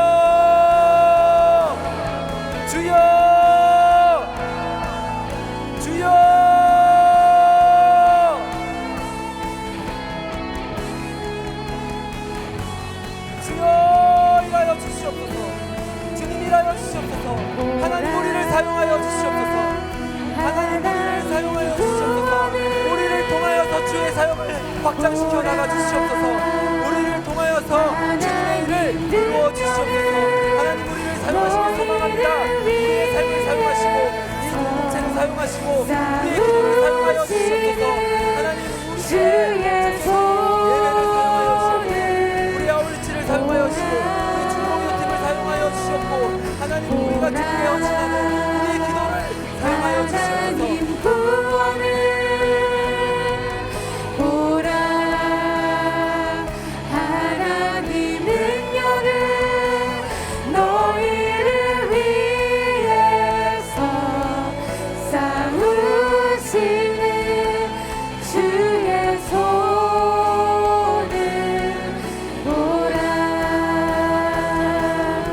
주여, 주여, 주여, 일하여 주시옵소서. 주님, 일하여 주시옵소서. 하나님, 우리를 사용하여 주시옵소서. 하나님, 우리를 사용하여 주시옵소서. 우리를 통하여서 주의 사역을 확장시켜 나가 주시옵소서. 우리를 통하여서 주님의 일을 이루어 주시옵소서. 하나님, 우리를 사용하시길 소망합니다. 우리의 삶을 사용하시고 이 공동체를 사용하시고 우리의 기도를 사용하여 주시옵소서. 하나님, 우리의 예배를 사용하여 주시옵고 우리의 아울리치를 사용하여 주시고 우리 중공여팀을 사용하여 주시옵고 하나님, 우리가 주님의 헌신하는 우리의 기도를 사용하여 주시옵소서. 구원을 보라. 하나님 능력을 너희를 위해서 싸우시는 주의 손을 보라.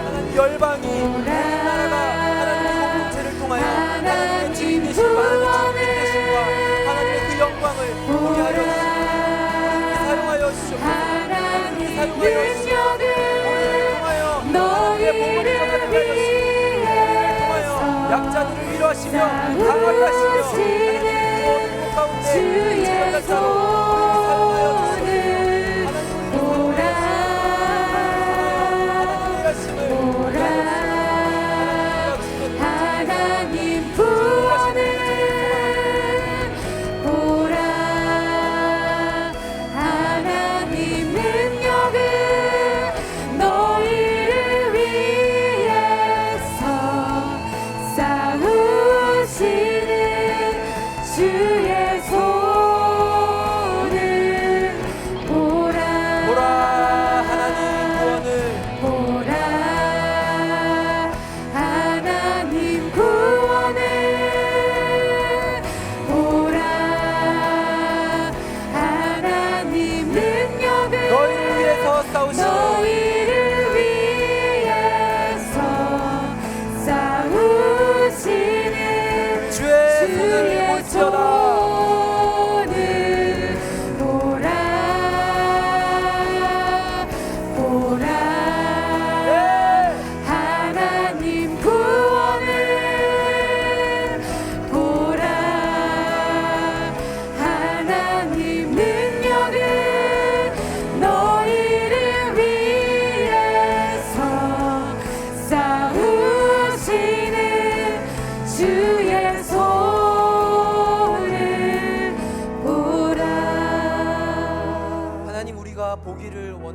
하나님, 열방이 나라가 하나님의 공동체를 통하여 하나님의 주인 되신 하나님의 주님 되신과 하나님의 그 영광을 보게 하여 주시옵소서. 사용하여 주시옵소서. 하나님, 사용하여 주시옵소서. 우리를 통하여 우리의 복음을 전하게 하여 주시옵소서. 우리를 통하여 약자들을 위로하시며 강하게 하시며 하나님, 모든 것 가운데 주의 지각할 자로 우리를 사용하여 주시옵소서. 하나님, 우리를 사용하여 주시옵소서. 하나님 구원을 보라. 하나님 능력을 너희를 위해서 싸우시는 주의 손을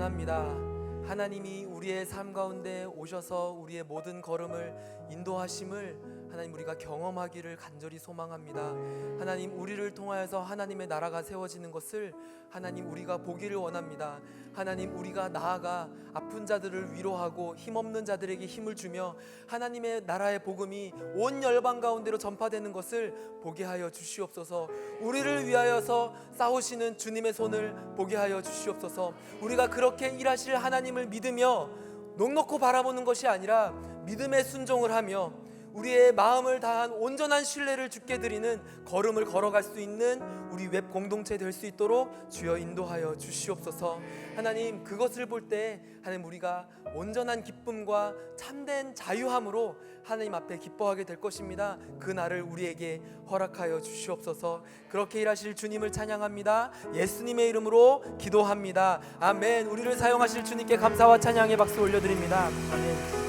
원합니다. 하나님이 우리의 삶 가운데 오셔서 우리의 모든 걸음을 인도하심을 하나님 우리가 경험하기를 간절히 소망합니다. 하나님 우리를 통하여서 하나님의 나라가 세워지는 것을 하나님 우리가 보기를 원합니다. 하나님 우리가 나아가 아픈 자들을 위로하고 힘없는 자들에게 힘을 주며 하나님의 나라의 복음이 온 열방 가운데로 전파되는 것을 보게 하여 주시옵소서. 우리를 위하여서 싸우시는 주님의 손을 보게 하여 주시옵소서. 우리가 그렇게 일하실 하나님을 믿으며 넉넉히 바라보는 것이 아니라 믿음의 순종을 하며 우리의 마음을 다한 온전한 신뢰를 주께 드리는 걸음을 걸어갈 수 있는 우리 웹 공동체 될 수 있도록 주여 인도하여 주시옵소서. 하나님 그것을 볼 때 하나님 우리가 온전한 기쁨과 참된 자유함으로 하나님 앞에 기뻐하게 될 것입니다. 그 날을 우리에게 허락하여 주시옵소서. 그렇게 일하실 주님을 찬양합니다. 예수님의 이름으로 기도합니다. 아멘. 우리를 사용하실 주님께 감사와 찬양의 박수 올려드립니다. 아멘.